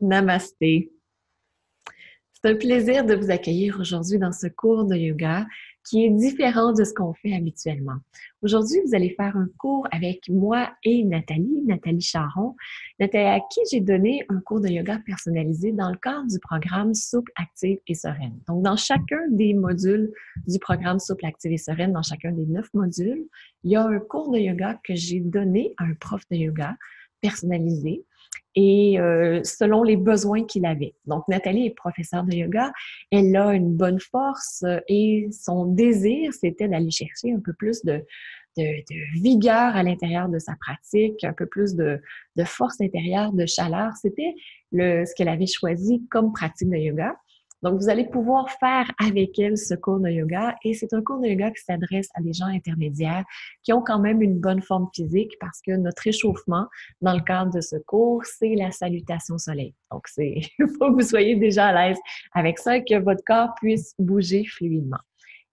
Namasté. C'est un plaisir de vous accueillir aujourd'hui dans ce cours de yoga qui est différent de ce qu'on fait habituellement. Aujourd'hui, vous allez faire un cours avec moi et Nathalie Charon, Nathalie à qui j'ai donné un cours de yoga personnalisé dans le cadre du programme Souple, Active et Sereine. Donc, dans chacun des modules du programme Souple, Active et Sereine, dans chacun des 9 modules, il y a un cours de yoga que j'ai donné à un prof de yoga personnalisé et selon les besoins qu'il avait. Donc, Nathalie est professeure de yoga. Elle a une bonne force et son désir, c'était d'aller chercher un peu plus de vigueur à l'intérieur de sa pratique, un peu plus de force intérieure, de chaleur. C'était ce qu'elle avait choisi comme pratique de yoga. Donc, vous allez pouvoir faire avec elle ce cours de yoga et c'est un cours de yoga qui s'adresse à des gens intermédiaires qui ont quand même une bonne forme physique parce que notre échauffement dans le cadre de ce cours, c'est la salutation soleil. Donc, il faut que vous soyez déjà à l'aise avec ça et que votre corps puisse bouger fluidement.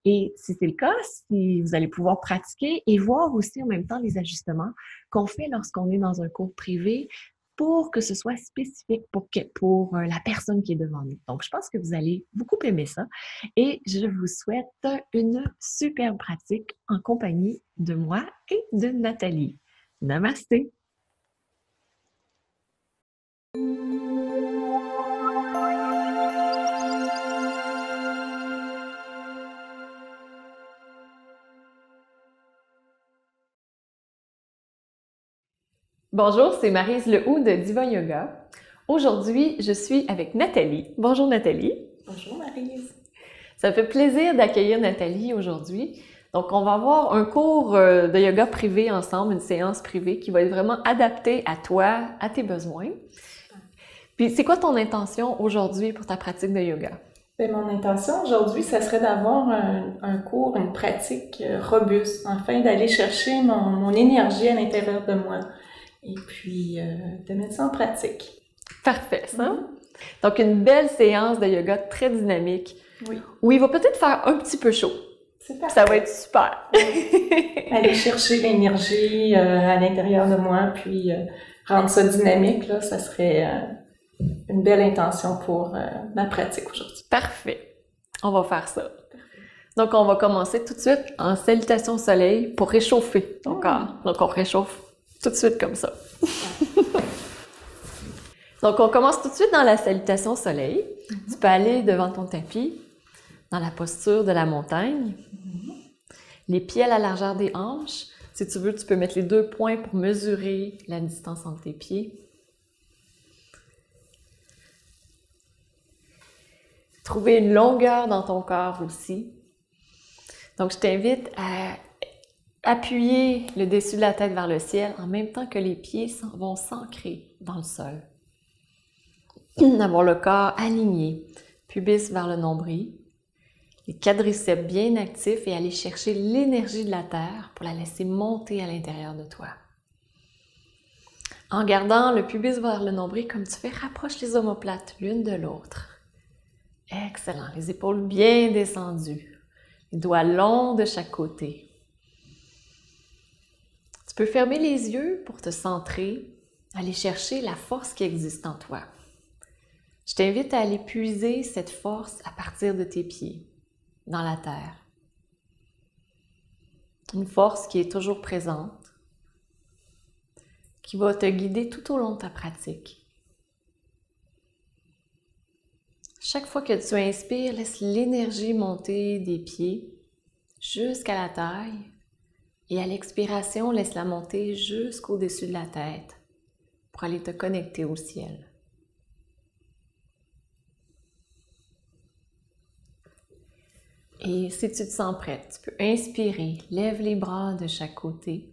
Et si c'est le cas, si vous allez pouvoir pratiquer et voir aussi en même temps les ajustements qu'on fait lorsqu'on est dans un cours privé pour que ce soit spécifique pour la personne qui est devant nous. Donc, je pense que vous allez beaucoup aimer ça et je vous souhaite une superbe pratique en compagnie de moi et de Nathalie. Namasté! Bonjour, c'est Maryse Lehoux de Diva Yoga. Aujourd'hui, je suis avec Nathalie. Bonjour Nathalie. Bonjour Maryse. Ça me fait plaisir d'accueillir Nathalie aujourd'hui. Donc, on va avoir un cours de yoga privé ensemble, une séance privée qui va être vraiment adaptée à toi, à tes besoins. Puis, c'est quoi ton intention aujourd'hui pour ta pratique de yoga? Bien, mon intention aujourd'hui, ça serait d'avoir un cours, une pratique robuste, afin d'aller chercher mon énergie à l'intérieur de moi et puis de mettre ça en pratique. Parfait, ça. Donc, une belle séance de yoga très dynamique. Oui. Où il va peut-être faire un petit peu chaud. C'est parfait. Ça va être super. Aller chercher l'énergie à l'intérieur de moi, puis rendre ça dynamique, là, ça serait une belle intention pour ma pratique aujourd'hui. Parfait. On va faire ça. Donc, on va commencer tout de suite en salutation au soleil pour réchauffer ton corps. Donc, on réchauffe tout de suite comme ça. Donc, on commence tout de suite dans la salutation au soleil. Tu peux aller devant ton tapis, dans la posture de la montagne. Les pieds à la largeur des hanches. Si tu veux, tu peux mettre les 2 points pour mesurer la distance entre tes pieds. Trouver une longueur dans ton corps aussi. Donc, je t'invite à appuyer le dessus de la tête vers le ciel en même temps que les pieds vont s'ancrer dans le sol. Avoir le corps aligné, pubis vers le nombril, les quadriceps bien actifs et aller chercher l'énergie de la terre pour la laisser monter à l'intérieur de toi. En gardant le pubis vers le nombril comme tu fais, rapproche les omoplates l'une de l'autre. Excellent, les épaules bien descendues, les doigts longs de chaque côté. Tu peux fermer les yeux pour te centrer, aller chercher la force qui existe en toi. Je t'invite à aller puiser cette force à partir de tes pieds, dans la terre. Une force qui est toujours présente, qui va te guider tout au long de ta pratique. Chaque fois que tu inspires, laisse l'énergie monter des pieds jusqu'à la taille et à l'expiration, laisse-la monter jusqu'au-dessus de la tête pour aller te connecter au ciel. Et si tu te sens prête, tu peux inspirer, lève les bras de chaque côté.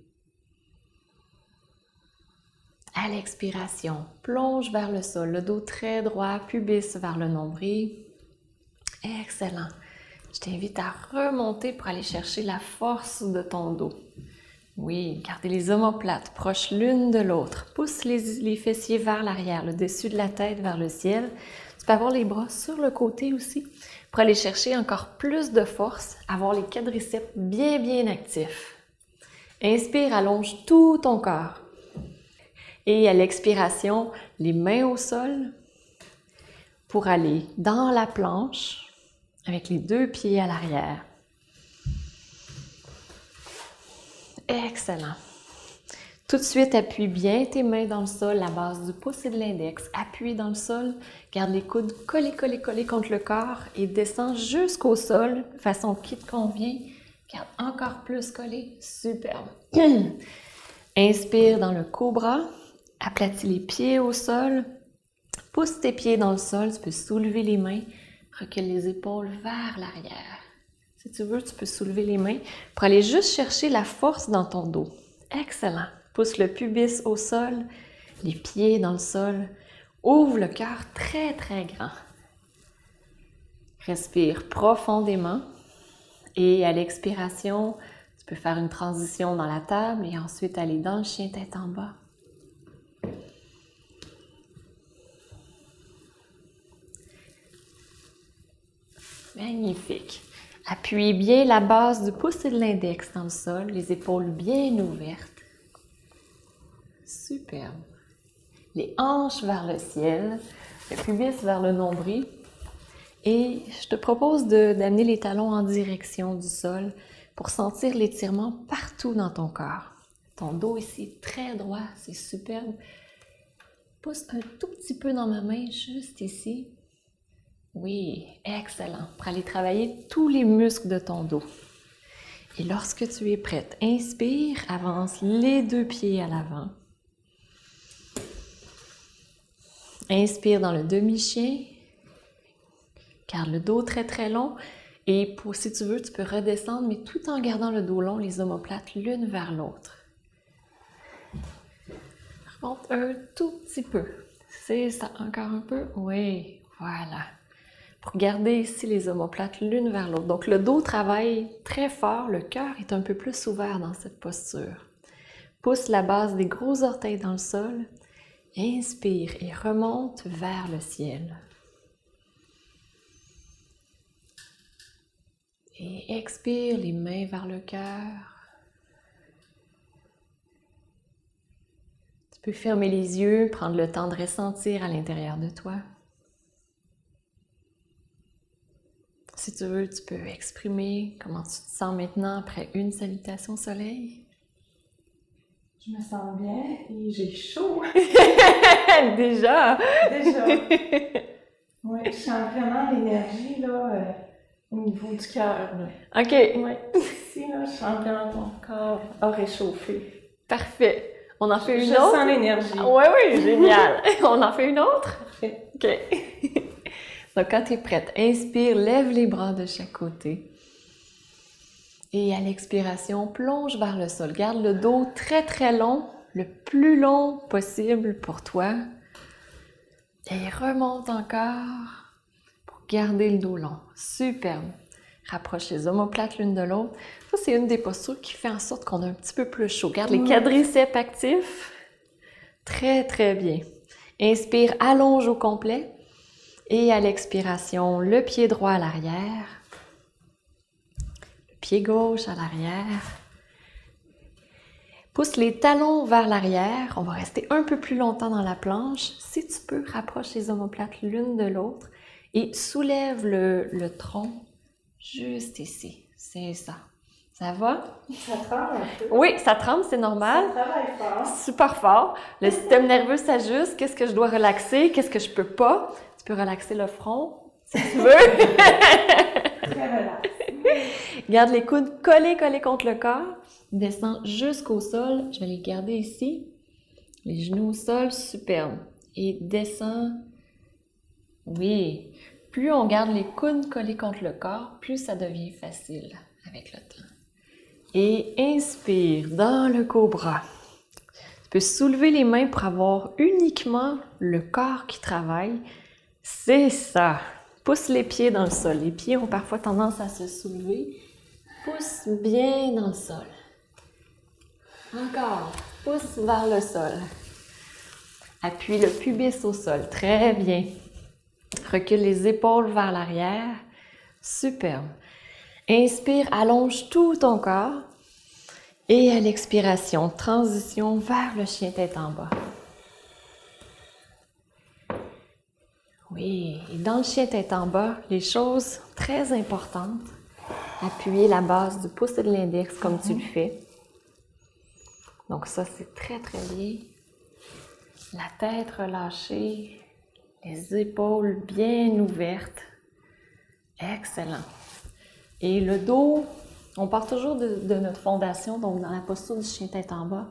À l'expiration, plonge vers le sol, le dos très droit, pubis vers le nombril. Excellent. Je t'invite à remonter pour aller chercher la force de ton dos. Oui, gardez les omoplates proches l'une de l'autre. Pousse les fessiers vers l'arrière, le dessus de la tête vers le ciel. Tu peux avoir les bras sur le côté aussi pour aller chercher encore plus de force, avoir les quadriceps bien actifs. Inspire, allonge tout ton corps. Et à l'expiration, les mains au sol, pour aller dans la planche avec les 2 pieds à l'arrière. Excellent. Tout de suite, appuie bien tes mains dans le sol, la base du pouce et de l'index. Appuie dans le sol, garde les coudes collés, collés, collés contre le corps et descends jusqu'au sol, de façon qui te convient. Garde encore plus collé. Superbe. Inspire dans le cobra, aplatis les pieds au sol, pousse tes pieds dans le sol, tu peux soulever les mains, recule les épaules vers l'arrière. Si tu veux, tu peux soulever les mains pour aller juste chercher la force dans ton dos. Excellent. Pousse le pubis au sol, les pieds dans le sol. Ouvre le cœur très, très grand. Respire profondément. Et à l'expiration, tu peux faire une transition dans la table et ensuite aller dans le chien tête en bas. Magnifique. Appuyez bien la base du pouce et de l'index dans le sol, les épaules bien ouvertes. Superbe. Les hanches vers le ciel, le pubis vers le nombril. Et je te propose d'amener les talons en direction du sol pour sentir l'étirement partout dans ton corps. Ton dos ici est très droit, c'est superbe. Pousse un tout petit peu dans ma main, juste ici. Oui, excellent. Pour aller travailler tous les muscles de ton dos. Et lorsque tu es prête, inspire, avance les 2 pieds à l'avant. Inspire dans le demi-chien. Garde le dos très très long. Et si tu veux, tu peux redescendre, mais tout en gardant le dos long, les omoplates l'une vers l'autre. Remonte un tout petit peu. C'est ça, encore un peu. Oui, voilà. Pour garder ici les omoplates l'une vers l'autre. Donc le dos travaille très fort, le cœur est un peu plus ouvert dans cette posture. Pousse la base des gros orteils dans le sol. Inspire et remonte vers le ciel. Et expire, les mains vers le cœur. Tu peux fermer les yeux, prendre le temps de ressentir à l'intérieur de toi. Si tu veux, tu peux exprimer comment tu te sens maintenant après une salutation au soleil. Je me sens bien et j'ai chaud. Déjà? Déjà. Oui, je sens vraiment l'énergie là, au niveau du cœur. OK. Oui, ici, là, je sens vraiment ton corps a réchauffé. Parfait. On en fait une Je autre? sens l'énergie. Oui, oui, génial. On en fait une autre? Parfait. OK. Donc, quand tu es prête, inspire, lève les bras de chaque côté. Et à l'expiration, plonge vers le sol. Garde le dos très, très long, le plus long possible pour toi. Et remonte encore pour garder le dos long. Superbe. Rapproche les omoplates l'une de l'autre. Ça, c'est une des postures qui fait en sorte qu'on a un petit peu plus chaud. Garde les quadriceps actifs. Très, très bien. Inspire, allonge au complet. Et à l'expiration, le pied droit à l'arrière. Le pied gauche à l'arrière. Pousse les talons vers l'arrière. On va rester un peu plus longtemps dans la planche. Si tu peux, rapproche les omoplates l'une de l'autre et soulève le tronc juste ici. C'est ça. Ça va? Ça tremble un peu. Oui, ça tremble, c'est normal. Ça travaille fort. Super fort. Le système nerveux s'ajuste. Qu'est-ce que je dois relaxer? Qu'est-ce que je peux pas? Tu peux relaxer le front, si tu veux. Très relax. Garde les coudes collés contre le corps. Descends jusqu'au sol. Je vais les garder ici. Les genoux au sol, superbe. Et descends. Oui. Plus on garde les coudes collés contre le corps, plus ça devient facile avec le temps. Et inspire dans le cobra. Tu peux soulever les mains pour avoir uniquement le corps qui travaille. C'est ça. Pousse les pieds dans le sol. Les pieds ont parfois tendance à se soulever. Pousse bien dans le sol. Encore. Pousse vers le sol. Appuie le pubis au sol. Très bien. Recule les épaules vers l'arrière. Superbe. Inspire, allonge tout ton corps. Et à l'expiration, transition vers le chien tête en bas. Oui, et dans le chien tête en bas, les choses très importantes, appuyer la base du pouce et de l'index comme tu le fais. Donc ça, c'est très, très bien. La tête relâchée, les épaules bien ouvertes. Excellent. Et le dos, on part toujours de notre fondation, donc dans la posture du chien tête en bas.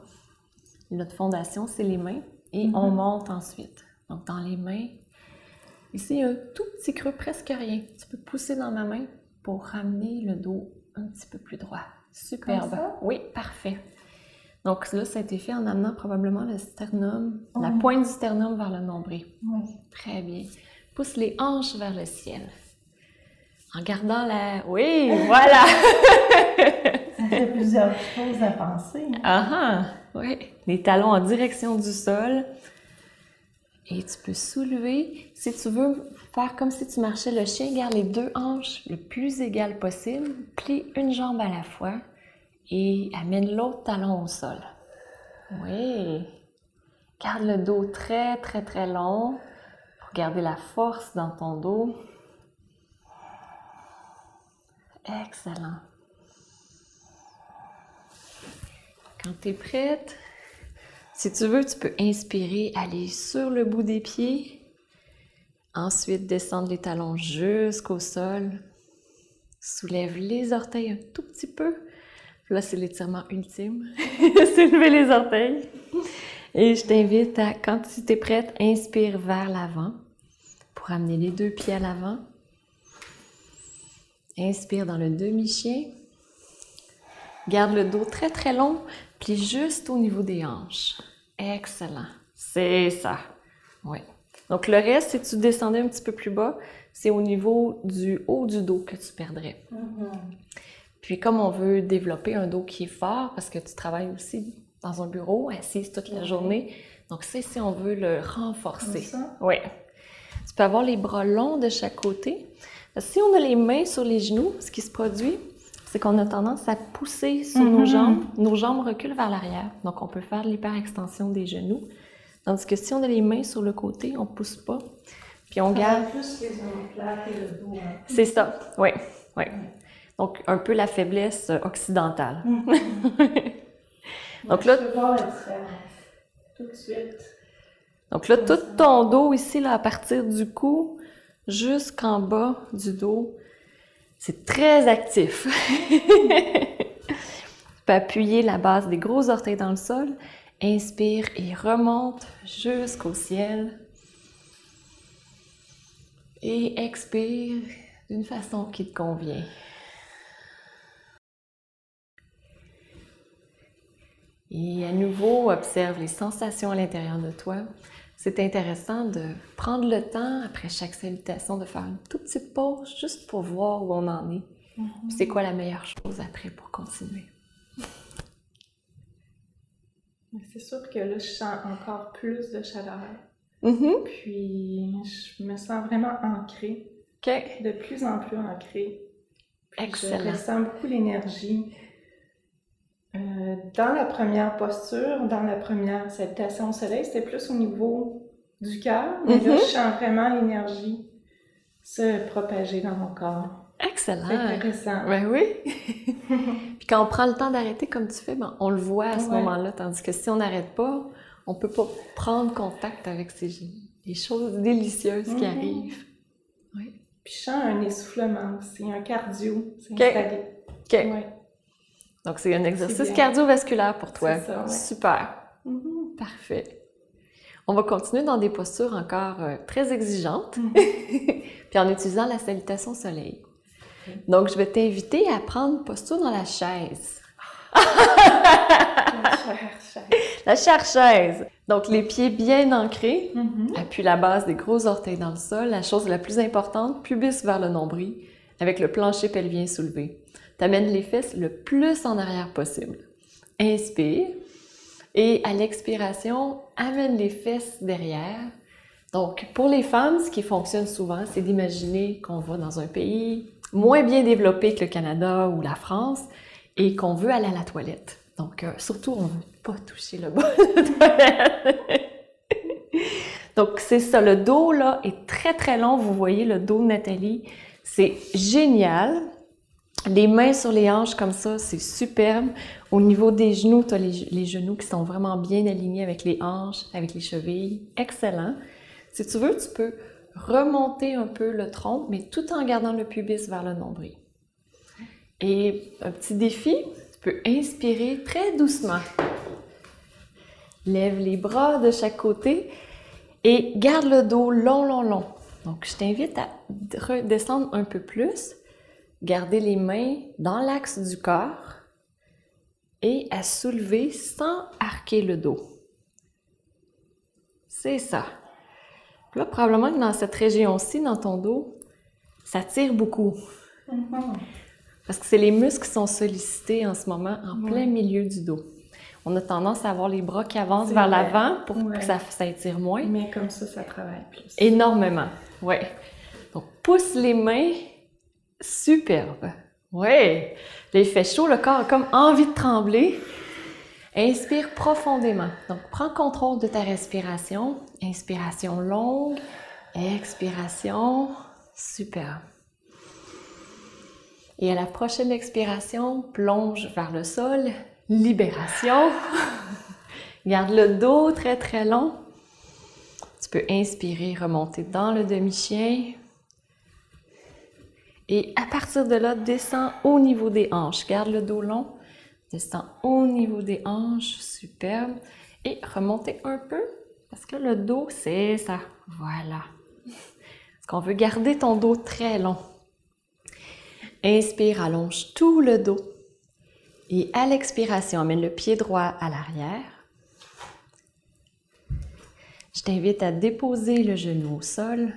Notre fondation, c'est les mains et on monte ensuite. Donc dans les mains, ici, un tout petit creux, presque rien. Tu peux pousser dans ma main pour ramener le dos un petit peu plus droit. Superbe. Comme ça? Oui, parfait. Donc là, ça a été fait en amenant probablement le sternum, la pointe du sternum vers le nombril. Oui. Très bien. Pousse les hanches vers le ciel. En gardant la... Oui, voilà! Ça fait plusieurs choses à penser. Ah ah! Oui. Les talons en direction du sol. Et tu peux soulever. Si tu veux faire comme si tu marchais le chien, garde les deux hanches le plus égales possible. Plie une jambe à la fois et amène l'autre talon au sol. Oui. Garde le dos très, très, très long pour garder la force dans ton dos. Excellent. Quand tu es prête, si tu veux, tu peux inspirer, aller sur le bout des pieds. Ensuite, descendre les talons jusqu'au sol. Soulève les orteils un tout petit peu. Là, c'est l'étirement ultime. C'est lever les orteils. Et je t'invite à, quand tu es prête, inspire vers l'avant pour amener les deux pieds à l'avant. Inspire dans le demi-chien. Garde le dos très très long, plie juste au niveau des hanches. Excellent. C'est ça. Oui. Donc le reste, si tu descendais un petit peu plus bas, c'est au niveau du haut du dos que tu perdrais. Puis comme on veut développer un dos qui est fort, parce que tu travailles aussi dans un bureau, assise toute la journée, donc c'est si on veut le renforcer. Ça? Oui. Tu peux avoir les bras longs de chaque côté. Si on a les mains sur les genoux, ce qui se produit, c'est qu'on a tendance à pousser sur nos jambes. Nos jambes reculent vers l'arrière. Donc, on peut faire l'hyperextension des genoux. Tandis que si on a les mains sur le côté, on ne pousse pas. Puis on garde... plus les omoplates et le dos. Hein. C'est ça, oui, oui. Donc, un peu la faiblesse occidentale. Donc là... Je peux voir la différence tout de suite. Donc là, tout ton dos ici, là, à partir du cou jusqu'en bas du dos, c'est très actif. Tu peux appuyer la base des gros orteils dans le sol. Inspire et remonte jusqu'au ciel. Et expire d'une façon qui te convient. Et à nouveau, observe les sensations à l'intérieur de toi. C'est intéressant de prendre le temps, après chaque salutation, de faire une toute petite pause juste pour voir où on en est. C'est quoi la meilleure chose après pour continuer? C'est sûr que là, je sens encore plus de chaleur. Puis, je me sens vraiment ancrée. OK. De plus en plus ancrée. Puis Excellent. Je ressens beaucoup l'énergie. Dans la première posture, dans la première salutation au soleil, c'était plus au niveau du cœur. Mais là, je sens vraiment l'énergie se propager dans mon corps. Excellent. C'est intéressant. Ben oui. Puis quand on prend le temps d'arrêter comme tu fais, ben, on le voit à ce moment-là. Tandis que si on n'arrête pas, on ne peut pas prendre contact avec les choses délicieuses qui arrivent. Oui. Puis je sens un essoufflement aussi, un cardio. C'est installé. OK. Ouais. Donc c'est un exercice cardiovasculaire pour toi. C'est ça, ouais. Super. Parfait. On va continuer dans des postures encore très exigeantes. Puis en utilisant la salutation soleil. Donc, je vais t'inviter à prendre posture dans la chaise. La chaise. Donc, les pieds bien ancrés. Appuie la base des gros orteils dans le sol. La chose la plus importante, pubis vers le nombril, avec le plancher pelvien soulevé. T'amènes les fesses le plus en arrière possible. Inspire. Et à l'expiration, amène les fesses derrière. Donc, pour les femmes, ce qui fonctionne souvent, c'est d'imaginer qu'on va dans un pays moins bien développé que le Canada ou la France et qu'on veut aller à la toilette. Donc, surtout, on ne veut pas toucher le bas de la toilette. Donc, c'est ça, le dos, là, est très, très long. Vous voyez le dos de Nathalie. C'est génial. Les mains sur les hanches comme ça, c'est superbe. Au niveau des genoux, tu as les genoux qui sont vraiment bien alignés avec les hanches, avec les chevilles. Excellent. Si tu veux, tu peux remonter un peu le tronc, mais tout en gardant le pubis vers le nombril. Et un petit défi, tu peux inspirer très doucement. Lève les bras de chaque côté et garde le dos long, long, long. Donc, je t'invite à redescendre un peu plus. Garder les mains dans l'axe du corps et à soulever sans arquer le dos. C'est ça. Là, probablement que dans cette région-ci, dans ton dos, ça tire beaucoup. Parce que c'est les muscles qui sont sollicités en ce moment en plein milieu du dos. On a tendance à avoir les bras qui avancent vers l'avant pour que ça étire moins. Mais comme ça travaille plus. Énormément, oui. Donc, pousse les mains. Superbe. Oui. Là, il fait chaud, le corps a comme envie de trembler. Inspire profondément. Donc, prends contrôle de ta respiration. Inspiration longue. Expiration. Superbe. Et à la prochaine expiration, plonge vers le sol. Libération. Garde le dos très, très long. Tu peux inspirer, remonter dans le demi-chien. Et à partir de là, descends au niveau des hanches. Garde le dos long. Descends au niveau des hanches. Superbe. Et remontez un peu. Parce que le dos, c'est ça. Voilà. Parce qu'on veut garder ton dos très long. Inspire, allonge tout le dos. Et à l'expiration, amène le pied droit à l'arrière. Je t'invite à déposer le genou au sol.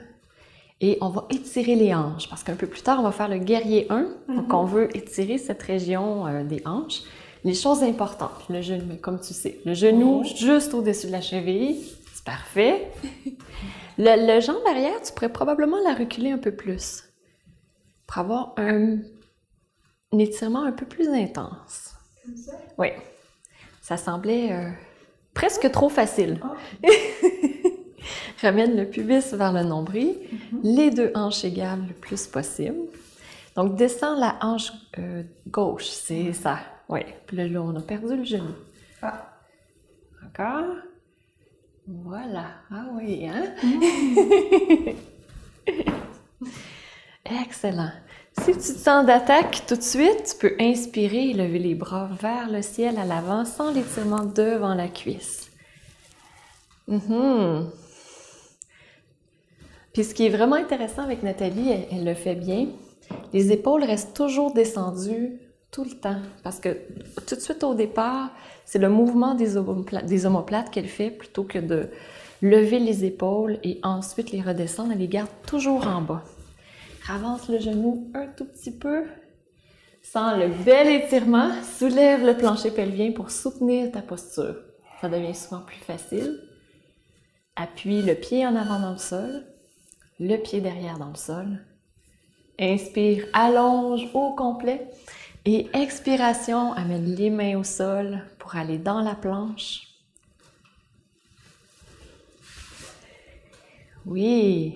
Et on va étirer les hanches, parce qu'un peu plus tard, on va faire le guerrier 1. Donc, on veut étirer cette région des hanches. Les choses importantes, le genou, comme tu sais, le genou juste au-dessus de la cheville, c'est parfait. Le jambe arrière, tu pourrais probablement la reculer un peu plus pour avoir un étirement un peu plus intense. Comme ça? Oui. Ça semblait presque trop facile. Ramène le pubis vers le nombril, les deux hanches égales le plus possible. Donc, descends la hanche gauche, c'est ça. Oui, puis là, on a perdu le genou. Encore. Voilà. Ah oui, hein? Excellent. Si tu te sens d'attaque tout de suite, tu peux inspirer et lever les bras vers le ciel à l'avant sans l'étirement devant la cuisse. Puis ce qui est vraiment intéressant avec Nathalie, elle le fait bien, les épaules restent toujours descendues tout le temps. Parce que tout de suite au départ, c'est le mouvement des omoplates qu'elle fait plutôt que de lever les épaules et ensuite les redescendre. Elle les garde toujours en bas. Avance le genou un tout petit peu. Sens le bel étirement. Soulève le plancher pelvien pour soutenir ta posture. Ça devient souvent plus facile. Appuie le pied en avant dans le sol. Le pied derrière dans le sol. Inspire, allonge au complet. Et expiration, amène les mains au sol pour aller dans la planche. Oui.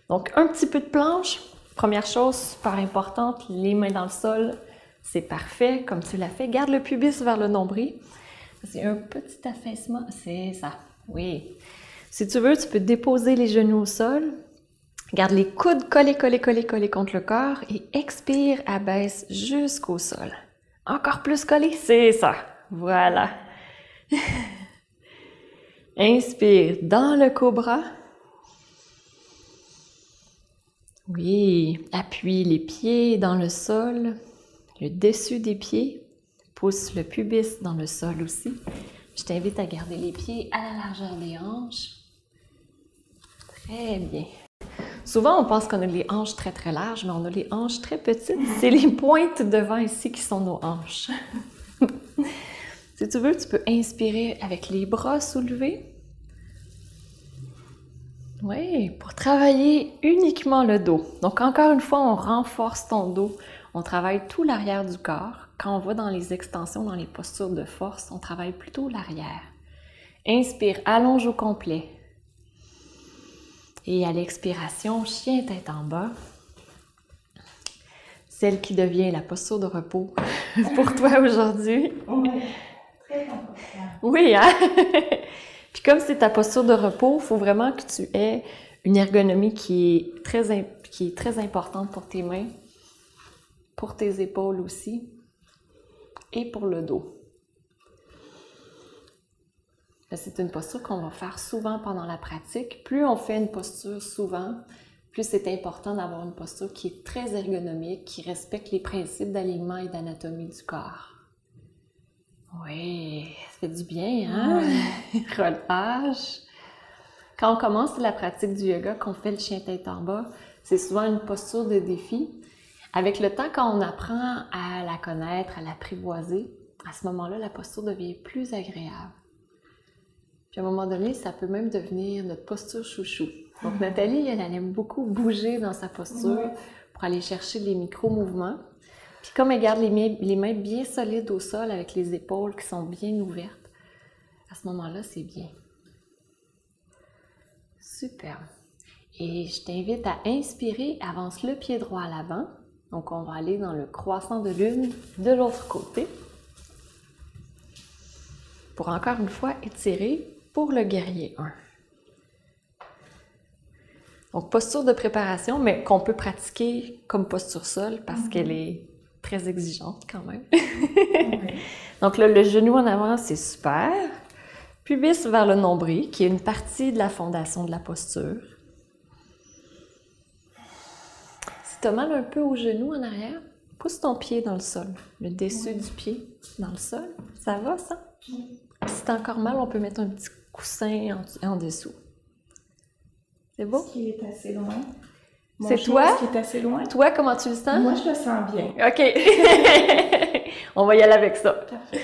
Donc, un petit peu de planche. Première chose super importante, les mains dans le sol. C'est parfait, comme tu l'as fait. Garde le pubis vers le nombril. C'est un petit affaissement. C'est ça. Oui. Si tu veux, tu peux déposer les genoux au sol. Garde les coudes collés contre le corps et expire, abaisse jusqu'au sol. Encore plus collés, c'est ça. Voilà. Inspire dans le cobra. Oui, appuie les pieds dans le sol, le dessus des pieds. Pousse le pubis dans le sol aussi. Je t'invite à garder les pieds à la largeur des hanches. Très bien. Souvent, on pense qu'on a les hanches très, très larges, mais on a les hanches très petites. C'est les pointes devant ici qui sont nos hanches. Si tu veux, tu peux inspirer avec les bras soulevés. Oui, pour travailler uniquement le dos. Donc, encore une fois, on renforce ton dos. On travaille tout l'arrière du corps. Quand on va dans les extensions, dans les postures de force, on travaille plutôt l'arrière. Inspire, allonge au complet. Et à l'expiration, chien tête en bas. Celle qui devient la posture de repos pour toi aujourd'hui. Oui, très important. Oui, hein? Puis comme c'est ta posture de repos, il faut vraiment que tu aies une ergonomie qui est très importante pour tes mains, pour tes épaules aussi, et pour le dos. C'est une posture qu'on va faire souvent pendant la pratique. Plus on fait une posture souvent, plus c'est important d'avoir une posture qui est très ergonomique, qui respecte les principes d'alignement et d'anatomie du corps. Oui, ça fait du bien, hein? Relâche. Quand on commence la pratique du yoga, qu'on fait le chien tête en bas, c'est souvent une posture de défi. Avec le temps, quand on apprend à la connaître, à l'apprivoiser, à ce moment-là, la posture devient plus agréable. Puis à un moment donné, ça peut même devenir notre posture chouchou. Donc Nathalie, elle aime beaucoup bouger dans sa posture pour aller chercher les micro-mouvements. Puis comme elle garde les mains bien solides au sol avec les épaules qui sont bien ouvertes, à ce moment-là, c'est bien. Super. Et je t'invite à inspirer, avance le pied droit à l'avant. Donc on va aller dans le croissant de lune de l'autre côté. Pour encore une fois étirer pour le guerrier 1. Donc posture de préparation, mais qu'on peut pratiquer comme posture sol parce qu'elle est très exigeante quand même. Donc là, le genou en avant, c'est super. Pubis vers le nombril, qui est une partie de la fondation de la posture. Si tu as mal un peu au genou en arrière, pousse ton pied dans le sol, le dessus du pied dans le sol. Ça va, ça? Si tu as encore mal, on peut mettre un petit coussin en dessous. C'est beau? Ce qui est assez loin. C'est toi? Ce qui est assez loin. Toi, comment tu le sens? Moi, je le sens bien. OK. On va y aller avec ça. Parfait.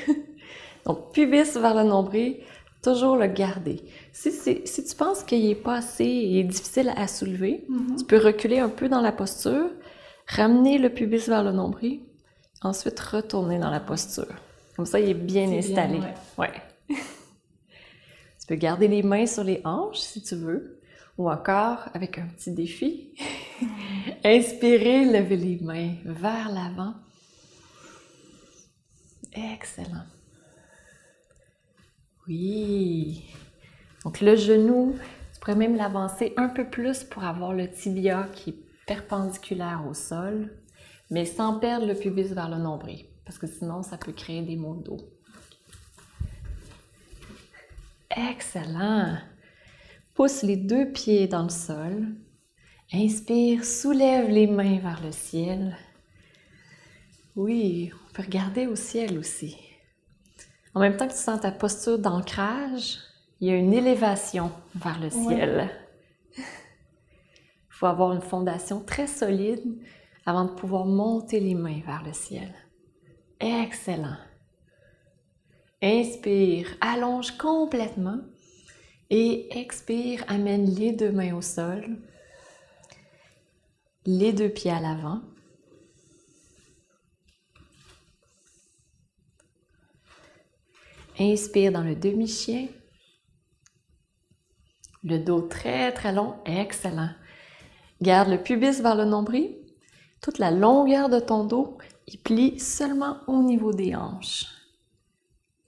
Donc, pubis vers le nombril, toujours le garder. Si tu penses qu'il n'est pas assez et est difficile à soulever, tu peux reculer un peu dans la posture, ramener le pubis vers le nombril, ensuite retourner dans la posture. Comme ça, il est bien installé. Bien, ouais. Tu peux garder les mains sur les hanches si tu veux, ou encore avec un petit défi. Inspirez, levez les mains vers l'avant. Excellent. Oui. Donc le genou, tu pourrais même l'avancer un peu plus pour avoir le tibia qui est perpendiculaire au sol, mais sans perdre le pubis vers le nombril, parce que sinon ça peut créer des maux de dos. Excellent. Pousse les deux pieds dans le sol. Inspire, soulève les mains vers le ciel. Oui, on peut regarder au ciel aussi. En même temps que tu sens ta posture d'ancrage, il y a une élévation vers le ciel. Il faut avoir une fondation très solide avant de pouvoir monter les mains vers le ciel. Excellent. Inspire, allonge complètement et expire, amène les deux mains au sol, les deux pieds à l'avant. Inspire dans le demi-chien. Le dos très très long, excellent. Garde le pubis vers le nombril. Toute la longueur de ton dos, il plie seulement au niveau des hanches.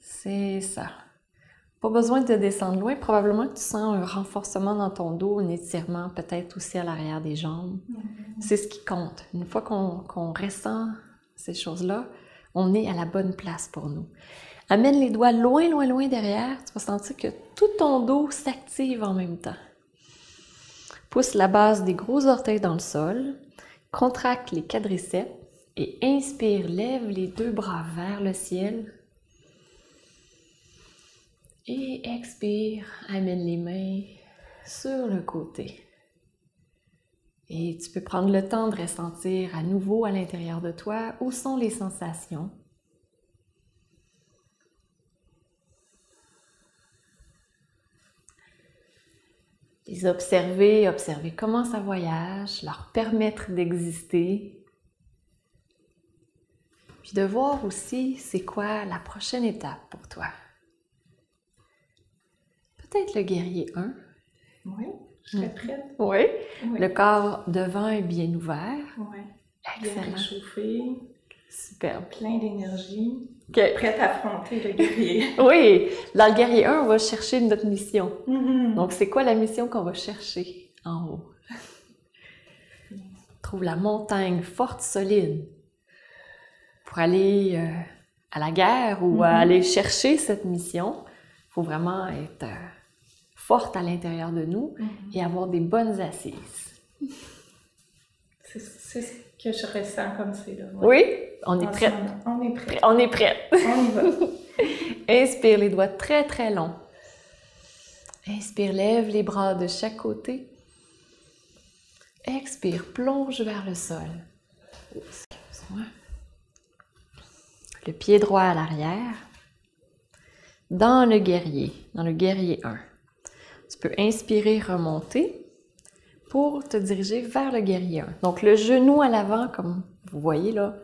C'est ça. Pas besoin de descendre loin. Probablement que tu sens un renforcement dans ton dos, un étirement peut-être aussi à l'arrière des jambes. C'est ce qui compte. Une fois qu'on ressent ces choses-là, on est à la bonne place pour nous. Amène les doigts loin, loin, loin derrière. Tu vas sentir que tout ton dos s'active en même temps. Pousse la base des gros orteils dans le sol. Contracte les quadriceps et inspire, lève les deux bras vers le ciel. Et expire, amène les mains sur le côté. Et tu peux prendre le temps de ressentir à nouveau à l'intérieur de toi où sont les sensations. Les observer comment ça voyage, leur permettre d'exister. Puis de voir aussi c'est quoi la prochaine étape pour toi. Peut-être le guerrier 1. Oui. Je serais prête. Oui. Oui. Le corps devant est bien ouvert. Oui. Bien Excellent. réchauffé, Superbe. plein d'énergie, OK. prête à affronter le guerrier. Oui. Dans le guerrier 1, on va chercher notre mission. Mhm. Donc, c'est quoi la mission qu'on va chercher en haut? Trouve la montagne forte, solide. Pour aller à la guerre ou aller chercher cette mission, il faut vraiment être forte à l'intérieur de nous et avoir des bonnes assises. C'est ce que je ressens comme c'est là. Oui, on est En ce prête. moment, on est prêt. On est prête. On y va. Inspire les doigts très très longs. Inspire, lève les bras de chaque côté. Expire, plonge vers le sol. Excuse-moi. Le pied droit à l'arrière. Dans le guerrier 1. Tu peux inspirer, remonter pour te diriger vers le guerrier 1. Donc le genou à l'avant, comme vous voyez là,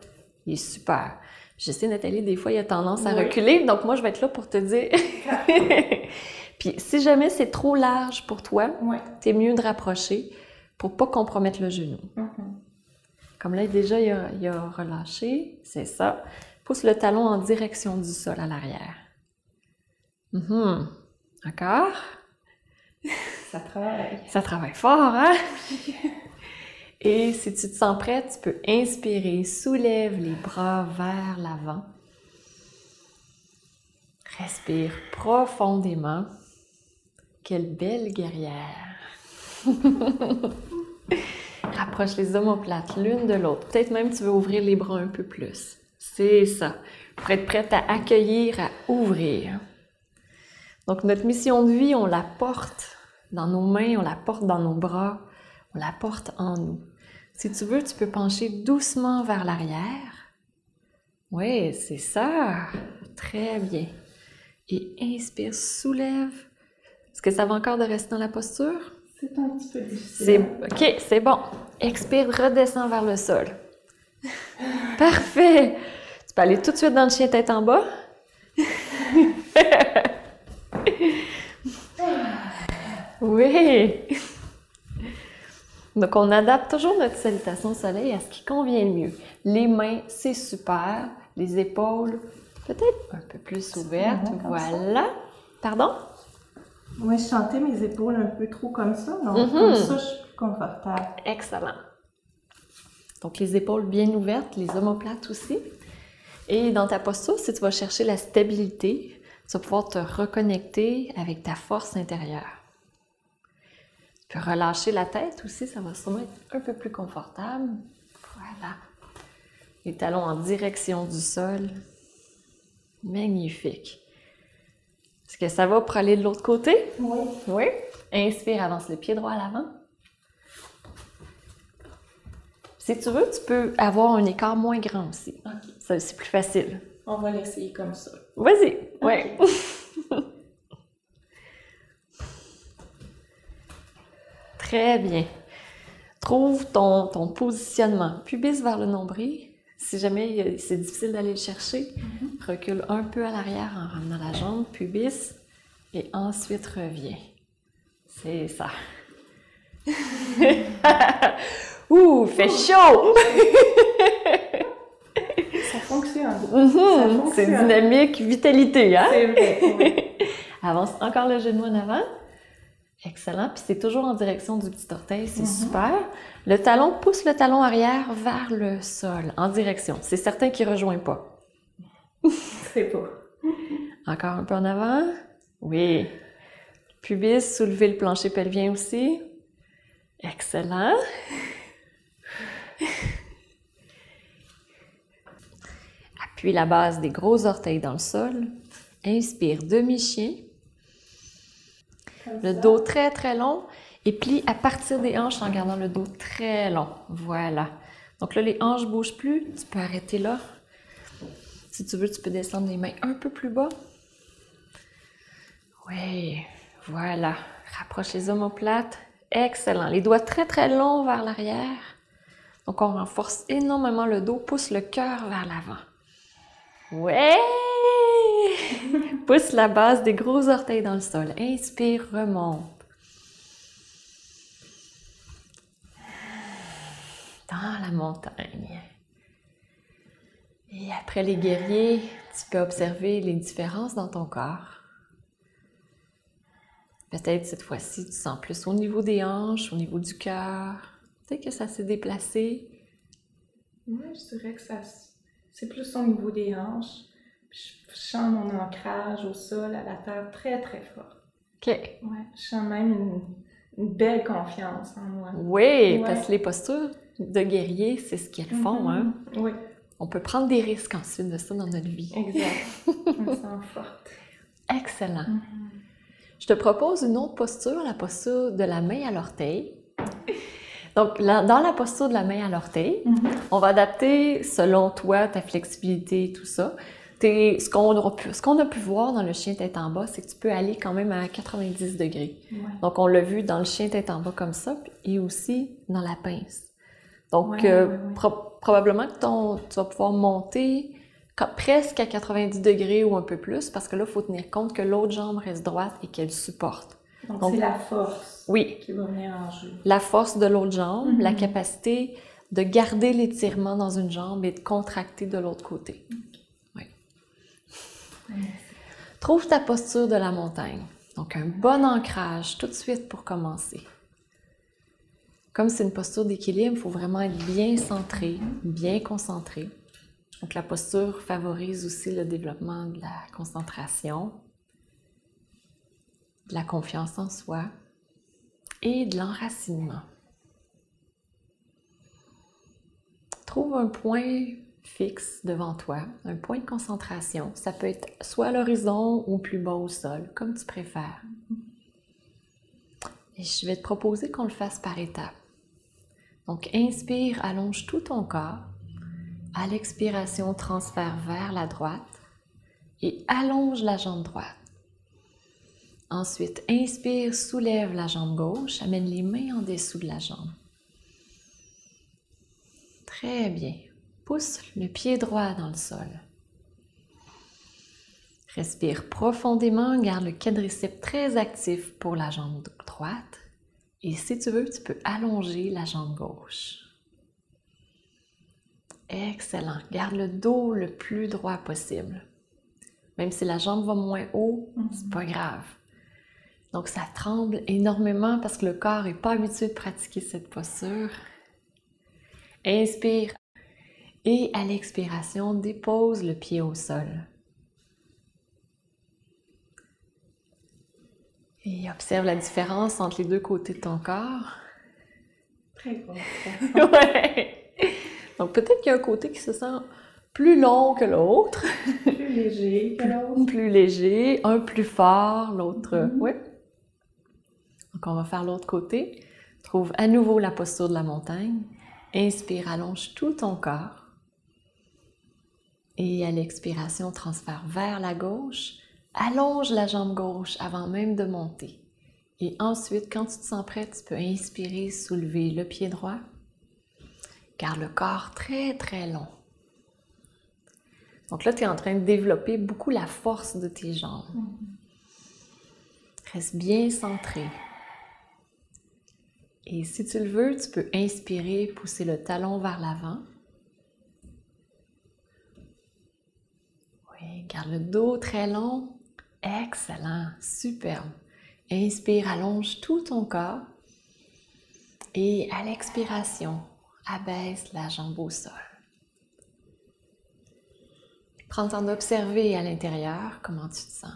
il est super. Je sais, Nathalie, des fois, il a tendance à reculer, donc moi, je vais être là pour te dire. Puis si jamais c'est trop large pour toi, c'est mieux de rapprocher pour pas compromettre le genou. Comme là, déjà, il a relâché, c'est ça. Pousse le talon en direction du sol à l'arrière. Encore. Ça travaille. Ça travaille fort, hein? Et si tu te sens prête, tu peux inspirer, soulève les bras vers l'avant. Respire profondément. Quelle belle guerrière! Rapproche les omoplates l'une de l'autre. Peut-être même tu veux ouvrir les bras un peu plus. C'est ça. Pour être prête à accueillir, à ouvrir. Donc notre mission de vie, on la porte dans nos mains, on la porte dans nos bras, on la porte en nous. Si tu veux, tu peux pencher doucement vers l'arrière. Oui, c'est ça. Très bien. Et inspire, soulève. Est-ce que ça va encore de rester dans la posture? C'est un petit peu difficile. OK, c'est bon. Expire, redescends vers le sol. Parfait. Tu peux aller tout de suite dans le chien tête en bas. Oui. Donc, on adapte toujours notre salutation au soleil à ce qui convient le mieux. Les mains, c'est super. Les épaules, peut-être un peu plus ouvertes. Voilà. Pardon? Moi, je sentais mes épaules un peu trop comme ça. Donc, comme ça, je suis plus confortable. Excellent. Donc, les épaules bien ouvertes, les omoplates aussi. Et dans ta posture, si tu vas chercher la stabilité, tu vas pouvoir te reconnecter avec ta force intérieure. Tu peux relâcher la tête aussi, ça va sûrement être un peu plus confortable. Voilà. Les talons en direction du sol. Magnifique. Est-ce que ça va pour aller de l'autre côté? Oui. Oui. Inspire, avance le pied droit à l'avant. Si tu veux, tu peux avoir un écart moins grand aussi. OK. Ça, c'est plus facile. On va l'essayer comme ça. Vas-y. Oui. Très bien. Trouve ton positionnement. Pubis vers le nombril. Si jamais c'est difficile d'aller le chercher, recule un peu à l'arrière en ramenant la jambe, pubis, et ensuite reviens. C'est ça. Ouh, fait chaud! Ça fonctionne. C'est dynamique, vitalité, hein? C'est vrai, oui. Avance encore le genou en avant. Excellent. Puis c'est toujours en direction du petit orteil, c'est super. Le talon, pousse le talon arrière vers le sol, en direction. C'est certain qu'il ne rejoint pas. C'est pas. Encore un peu en avant. Oui. Pubis, soulever le plancher pelvien aussi. Excellent. Appuie la base des gros orteils dans le sol. Inspire, demi-chien. Le dos très très long et plie à partir des hanches en gardant le dos très long. Voilà. Donc là, les hanches ne bougent plus. Tu peux arrêter là. Si tu veux, tu peux descendre les mains un peu plus bas. Oui, voilà. Rapproche les omoplates. Excellent. Les doigts très très longs vers l'arrière. Donc on renforce énormément le dos. Pousse le cœur vers l'avant. Ouais! Pousse la base des gros orteils dans le sol. Inspire, remonte. dans la montagne. Et après les guerriers, tu peux observer les différences dans ton corps. Peut-être cette fois-ci, tu sens plus au niveau des hanches, au niveau du cœur. Peut-être que ça s'est déplacé. Oui, je dirais que c'est plus au niveau des hanches. Puis je sens mon ancrage au sol, à la terre, très, très fort. OK. Ouais, je sens même une belle confiance en moi. Oui, Ouais. parce que les postures de guerrier, c'est ce qu'elles font, hein? Oui, On peut prendre des risques ensuite de ça dans notre vie. exact. Je me sens forte. Excellent. Je te propose une autre posture, la posture de la main à l'orteil. Donc, dans la posture de la main à l'orteil, on va adapter selon toi, ta flexibilité, tout ça. Ce qu'on a pu voir dans le chien tête en bas, c'est que tu peux aller quand même à 90 degrés. Ouais. Donc, on l'a vu dans le chien tête en bas comme ça, et aussi dans la pince. Donc, probablement que tu vas pouvoir monter presque à 90 degrés ou un peu plus, parce que là, il faut tenir compte que l'autre jambe reste droite et qu'elle supporte. Donc c'est la force qui va venir en jeu. La force de l'autre jambe, la capacité de garder l'étirement dans une jambe et de contracter de l'autre côté. Oui. Trouve ta posture de la montagne. Donc, un bon ancrage tout de suite pour commencer. Comme c'est une posture d'équilibre, il faut vraiment être bien centré, bien concentré. Donc, la posture favorise aussi le développement de la concentration, de la confiance en soi et de l'enracinement. Trouve un point fixe devant toi, un point de concentration. Ça peut être soit à l'horizon ou plus bas au sol, comme tu préfères. Et je vais te proposer qu'on le fasse par étapes. Donc, inspire, allonge tout ton corps. À l'expiration, transfère vers la droite et allonge la jambe droite. Ensuite, inspire, soulève la jambe gauche, amène les mains en dessous de la jambe. Très bien. Pousse le pied droit dans le sol. Respire profondément, garde le quadriceps très actif pour la jambe droite. Et si tu veux, tu peux allonger la jambe gauche. Excellent. Garde le dos le plus droit possible. Même si la jambe va moins haut, c'est pas grave. Donc, ça tremble énormément parce que le corps n'est pas habitué de pratiquer cette posture. Inspire. Et à l'expiration, dépose le pied au sol. Et observe la différence entre les deux côtés de ton corps. Très bon. Ouais. Donc, peut-être qu'il y a un côté qui se sent plus long que l'autre. Plus léger que l'autre. Plus léger, un plus fort, l'autre, oui. Donc, on va faire l'autre côté. Trouve à nouveau la posture de la montagne. Inspire, allonge tout ton corps. Et à l'expiration, transfère vers la gauche. Allonge la jambe gauche avant même de monter. Et ensuite, quand tu te sens prête, tu peux inspirer, soulever le pied droit. Garde le corps très, très long. Donc là, tu es en train de développer beaucoup la force de tes jambes. Reste bien centré. Et si tu le veux, tu peux inspirer, pousser le talon vers l'avant. Oui, garde le dos très long. Excellent, superbe. Inspire, allonge tout ton corps. Et à l'expiration, abaisse la jambe au sol. Prends le temps d'observer à l'intérieur comment tu te sens.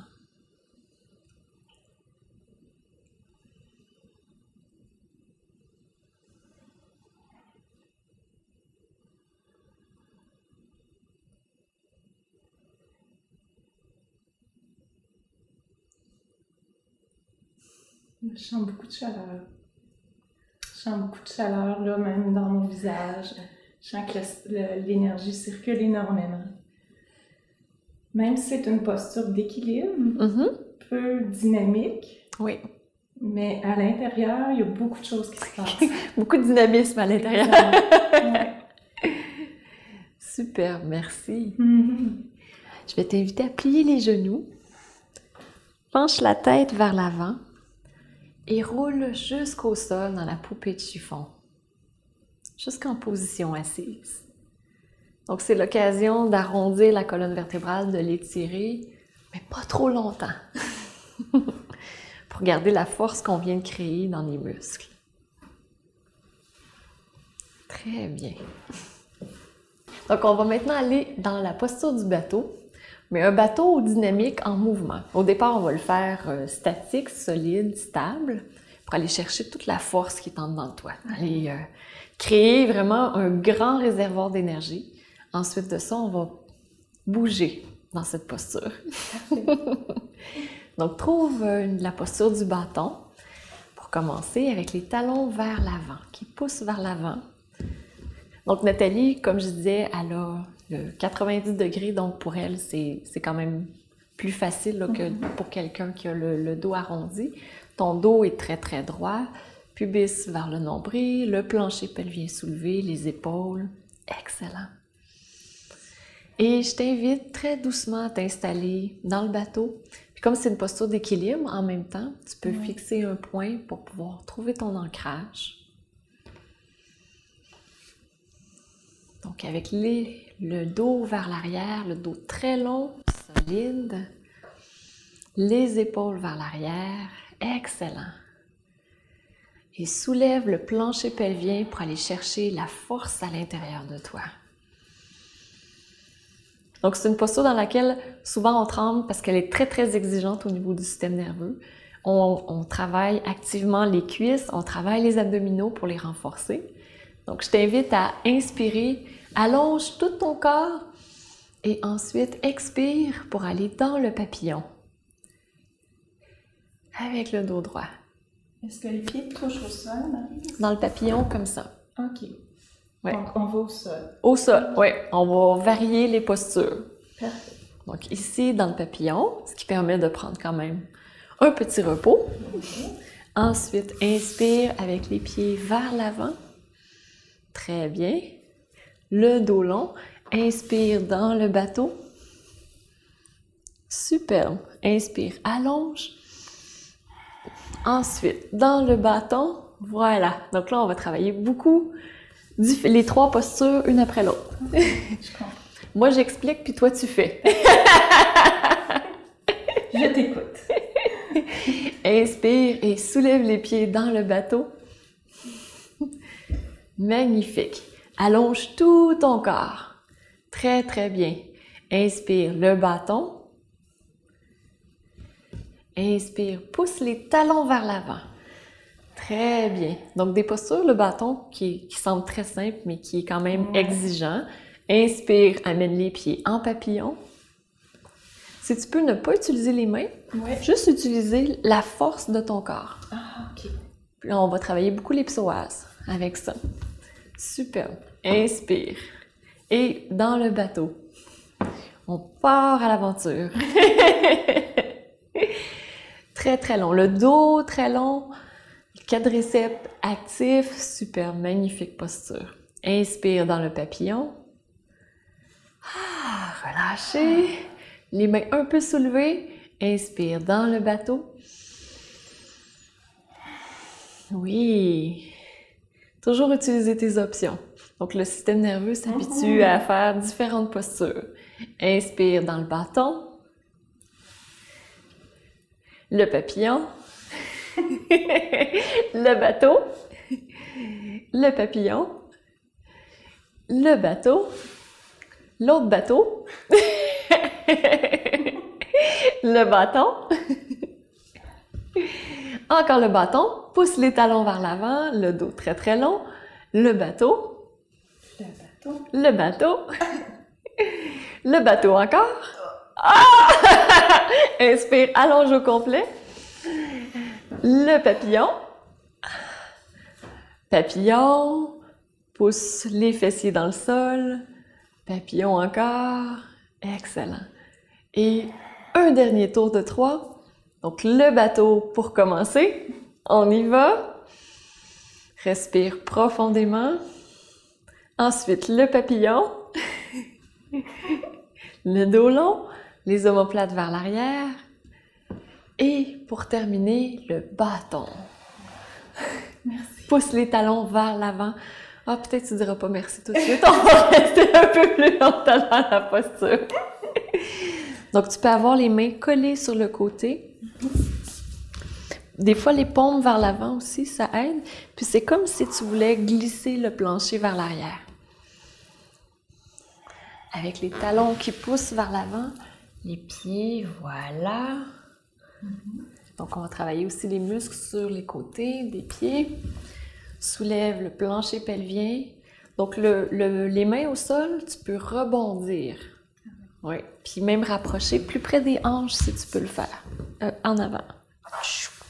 Je sens beaucoup de chaleur. Je sens beaucoup de chaleur, là, même dans mon visage. Je sens que l'énergie circule énormément. Même si c'est une posture d'équilibre, peu dynamique. Oui. Mais à l'intérieur, il y a beaucoup de choses qui se passent. Beaucoup de dynamisme à l'intérieur. Ouais. Super, merci. Je vais t'inviter à plier les genoux. Penche la tête vers l'avant et roule jusqu'au sol dans la poupée de chiffon. jusqu'en position assise. Donc, c'est l'occasion d'arrondir la colonne vertébrale, de l'étirer, mais pas trop longtemps, pour garder la force qu'on vient de créer dans les muscles. Très bien. Donc, on va maintenant aller dans la posture du bateau, mais un bateau dynamique en mouvement. Au départ, on va le faire statique, solide, stable, pour aller chercher toute la force qui est en dedans de toi. Aller créer vraiment un grand réservoir d'énergie. Ensuite de ça, on va bouger dans cette posture. Donc, trouve la posture du bâton pour commencer avec les talons vers l'avant, qui poussent vers l'avant. Donc, Nathalie, comme je disais, elle a le 90 degrés, donc pour elle, c'est quand même plus facile là, que pour quelqu'un qui a le dos arrondi. Ton dos est très, très droit, pubis vers le nombril, le plancher pelvien soulevé, les épaules. Excellent. Et je t'invite très doucement à t'installer dans le bateau. Puis comme c'est une posture d'équilibre, en même temps, tu peux fixer un point pour pouvoir trouver ton ancrage. Donc, avec le dos vers l'arrière, le dos très long, solide, les épaules vers l'arrière, excellent. Et soulève le plancher pelvien pour aller chercher la force à l'intérieur de toi. Donc, c'est une posture dans laquelle souvent on tremble parce qu'elle est très, très exigeante au niveau du système nerveux. On travaille activement les cuisses, on travaille les abdominaux pour les renforcer. Donc, je t'invite à inspirer, allonge tout ton corps et ensuite expire pour aller dans le papillon. Avec le dos droit. Est-ce que les pieds touchent au sol, Marie? Dans le papillon, comme ça. OK. Ouais. Donc, on va au sol. Au sol, oui. On va varier les postures. Parfait. Donc, ici, dans le papillon, ce qui permet de prendre quand même un petit repos. Ensuite, inspire avec les pieds vers l'avant. Très bien. Le dos long. Inspire dans le bateau. Superbe. Inspire, allonge. Ensuite, dans le bâton. Voilà. Donc là, on va travailler beaucoup les trois postures, une après l'autre. Je comprends. Moi, j'explique, puis toi, tu fais. Je t'écoute. Inspire et soulève les pieds dans le bateau. Magnifique. Allonge tout ton corps. Très, très bien. Inspire le bâton. Inspire, pousse les talons vers l'avant. Très bien. Donc, des postures, le bâton qui semble très simple, mais qui est quand même exigeant. Inspire, amène les pieds en papillon. Si tu peux ne pas utiliser les mains, juste utiliser la force de ton corps. Ah, OK. Puis là, on va travailler beaucoup les psoas avec ça. Superbe. Inspire. Et dans le bateau, on part à l'aventure. Très, très long. Le dos très long. Le quadriceps actif. Super, magnifique posture. Inspire dans le papillon. Ah, relâchez. Les mains un peu soulevées. Inspire dans le bateau. Oui. Toujours utiliser tes options. Donc, le système nerveux s'habitue à faire différentes postures. Inspire dans le bâton. Le papillon. Le bateau. Le papillon. Le bateau. L'autre bateau. Le bâton. Encore le bâton. Pousse les talons vers l'avant. Le dos très très long. Le bateau. Le bateau. Le bateau. Le bateau encore. Ah! Inspire, allonge au complet. Le papillon. Papillon. Pousse les fessiers dans le sol. Papillon encore. Excellent. Et un dernier tour de 3. Donc, le bateau pour commencer. On y va. Respire profondément. Ensuite, le papillon. Le dos long. Les omoplates vers l'arrière. Et pour terminer, le bâton. Merci. Pousse les talons vers l'avant. Ah, peut-être tu diras pas merci tout de suite. On va rester un peu plus longtemps dans la posture. Donc, tu peux avoir les mains collées sur le côté. Des fois, les paumes vers l'avant aussi, ça aide. Puis c'est comme si tu voulais glisser le plancher vers l'arrière. Avec les talons qui poussent vers l'avant, les pieds, voilà. Donc, on va travailler aussi les muscles sur les côtés des pieds. Soulève le plancher pelvien. Donc, les mains au sol, tu peux rebondir. Oui. Puis même rapprocher plus près des hanches si tu peux le faire. En avant.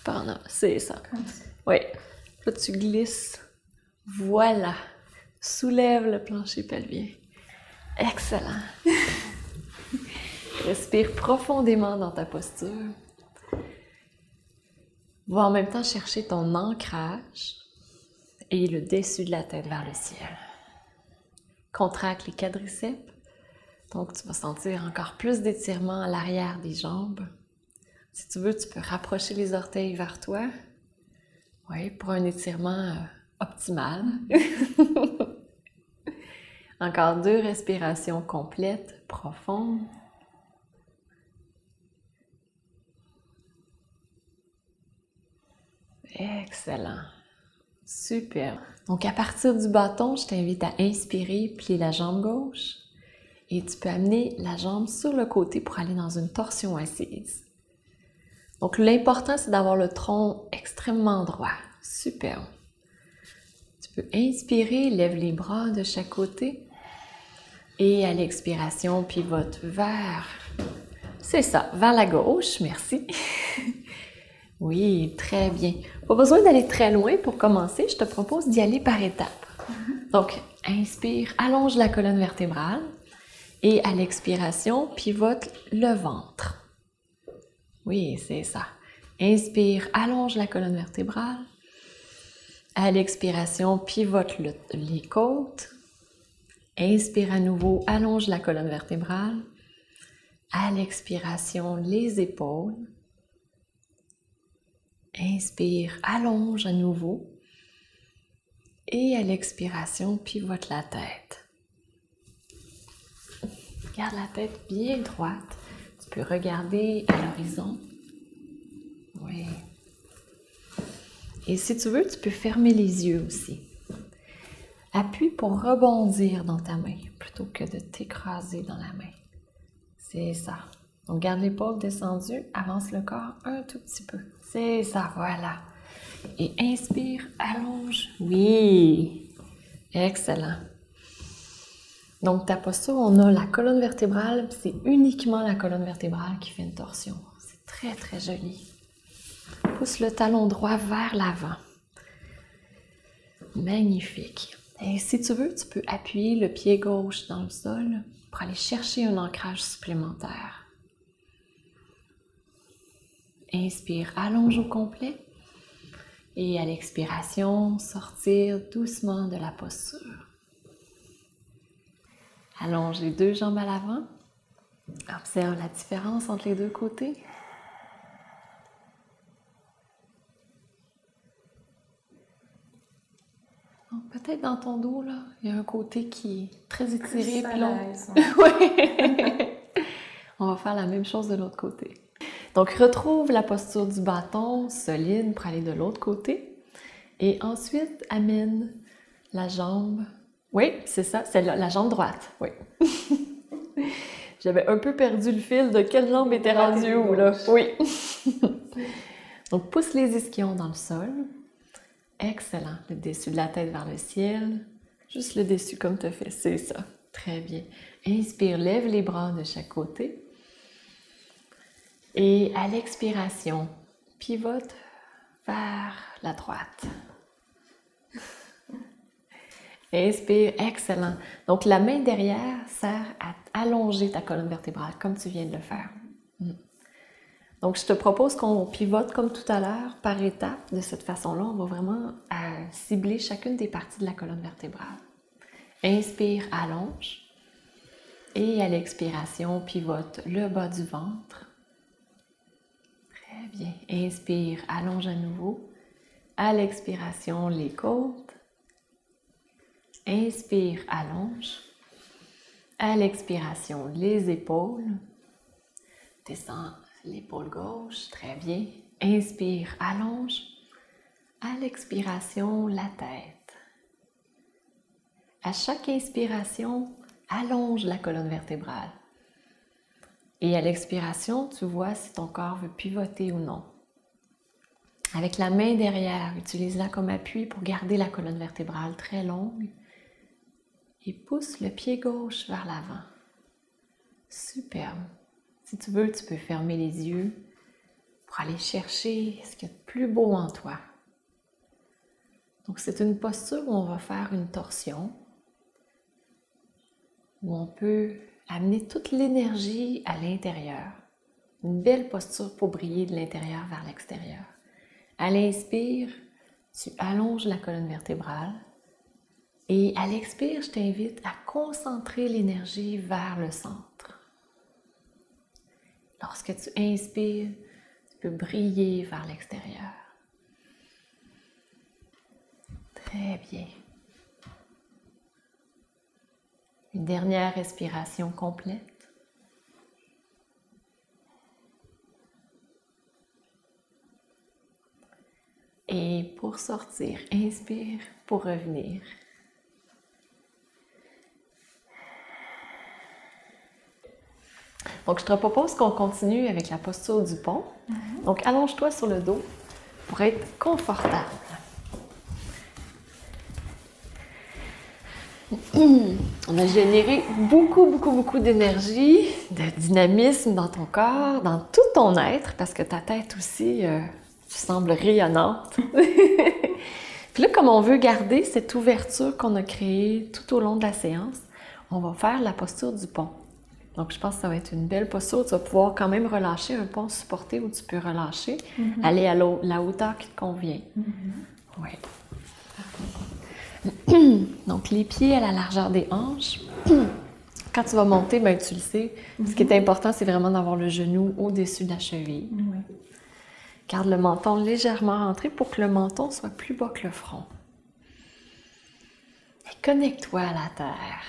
Par en avant. C'est ça. Oui. Là, tu glisses. Voilà. Soulève le plancher pelvien. Excellent. Respire profondément dans ta posture. Va en même temps chercher ton ancrage et le dessus de la tête vers le ciel. Contracte les quadriceps. Donc, tu vas sentir encore plus d'étirement à l'arrière des jambes. Si tu veux, tu peux rapprocher les orteils vers toi. Oui, pour un étirement optimal. Encore 2 respirations complètes, profondes. Excellent. Super. Donc, à partir du bâton, je t'invite à inspirer, plier la jambe gauche. Et tu peux amener la jambe sur le côté pour aller dans une torsion assise. Donc, l'important, c'est d'avoir le tronc extrêmement droit. Super. Tu peux inspirer, lève les bras de chaque côté. Et à l'expiration, pivote vers... C'est ça, vers la gauche. Merci. Oui, très bien. Pas besoin d'aller très loin pour commencer. Je te propose d'y aller par étapes. Donc, inspire, allonge la colonne vertébrale. Et à l'expiration, pivote le ventre. Oui, c'est ça. Inspire, allonge la colonne vertébrale. À l'expiration, pivote les côtes. Inspire à nouveau, allonge la colonne vertébrale. À l'expiration, les épaules. Inspire, allonge à nouveau. Et à l'expiration, pivote la tête. Garde la tête bien droite. Tu peux regarder à l'horizon. Oui. Et si tu veux, tu peux fermer les yeux aussi. Appuie pour rebondir dans ta main plutôt que de t'écraser dans la main. C'est ça. Donc, garde l'épaule descendue, avance le corps un tout petit peu. C'est ça, voilà. Et inspire, allonge. Oui. Excellent. Donc, ta posture, on a la colonne vertébrale, c'est uniquement la colonne vertébrale qui fait une torsion. C'est très, très joli. Pousse le talon droit vers l'avant. Magnifique. Et si tu veux, tu peux appuyer le pied gauche dans le sol pour aller chercher un ancrage supplémentaire. Inspire, allonge au complet. Et à l'expiration, sortir doucement de la posture. Allonge les 2 jambes à l'avant. Observe la différence entre les 2 côtés. Peut-être dans ton dos, là, il y a un côté qui est très étiré, puis l'autre... Oui! On va faire la même chose de l'autre côté. Donc, retrouve la posture du bâton solide pour aller de l'autre côté. Et ensuite, amène la jambe... Oui, c'est ça, c'est la jambe droite, oui. J'avais un peu perdu le fil de quelle jambe était rendue où, là. Oui. Donc, pousse les ischions dans le sol. Excellent. Le dessus de la tête vers le ciel. Juste le dessus comme tu as fait. C'est ça. Très bien. Inspire, lève les bras de chaque côté. Et à l'expiration, pivote vers la droite. Inspire, excellent. Donc, la main derrière sert à allonger ta colonne vertébrale, comme tu viens de le faire. Donc, je te propose qu'on pivote comme tout à l'heure, par étapes. De cette façon-là, on va vraiment cibler chacune des parties de la colonne vertébrale. Inspire, allonge. Et à l'expiration, pivote le bas du ventre. Très bien. Inspire, allonge à nouveau. À l'expiration, les côtes. Inspire, allonge. À l'expiration, les épaules. Descends l'épaule gauche, très bien. Inspire, allonge. À l'expiration, la tête. À chaque inspiration, allonge la colonne vertébrale. Et à l'expiration, tu vois si ton corps veut pivoter ou non. Avec la main derrière, utilise-la comme appui pour garder la colonne vertébrale très longue. Et pousse le pied gauche vers l'avant. Superbe. Si tu veux, tu peux fermer les yeux pour aller chercher ce qu'il y a de plus beau en toi. Donc, c'est une posture où on va faire une torsion, où on peut amener toute l'énergie à l'intérieur. Une belle posture pour briller de l'intérieur vers l'extérieur. À l'inspire, tu allonges la colonne vertébrale. Et à l'expire, je t'invite à concentrer l'énergie vers le centre. Lorsque tu inspires, tu peux briller vers l'extérieur. Très bien. Une dernière respiration complète. Et pour sortir, inspire pour revenir. Donc, je te propose qu'on continue avec la posture du pont. Donc, allonge-toi sur le dos pour être confortable. On a généré beaucoup d'énergie, de dynamisme dans ton corps, dans tout ton être, parce que ta tête aussi, tu sembles rayonnante. Puis là, comme on veut garder cette ouverture qu'on a créée tout au long de la séance, on va faire la posture du pont. Donc, je pense que ça va être une belle posture. Tu vas pouvoir quand même relâcher un pont supporté où tu peux relâcher, aller à la hauteur qui te convient. Oui. Donc, les pieds à la largeur des hanches. Quand tu vas monter, ben, tu le sais, ce qui est important, c'est vraiment d'avoir le genou au-dessus de la cheville. Garde le menton légèrement rentré pour que le menton soit plus bas que le front. Et connecte-toi à la terre.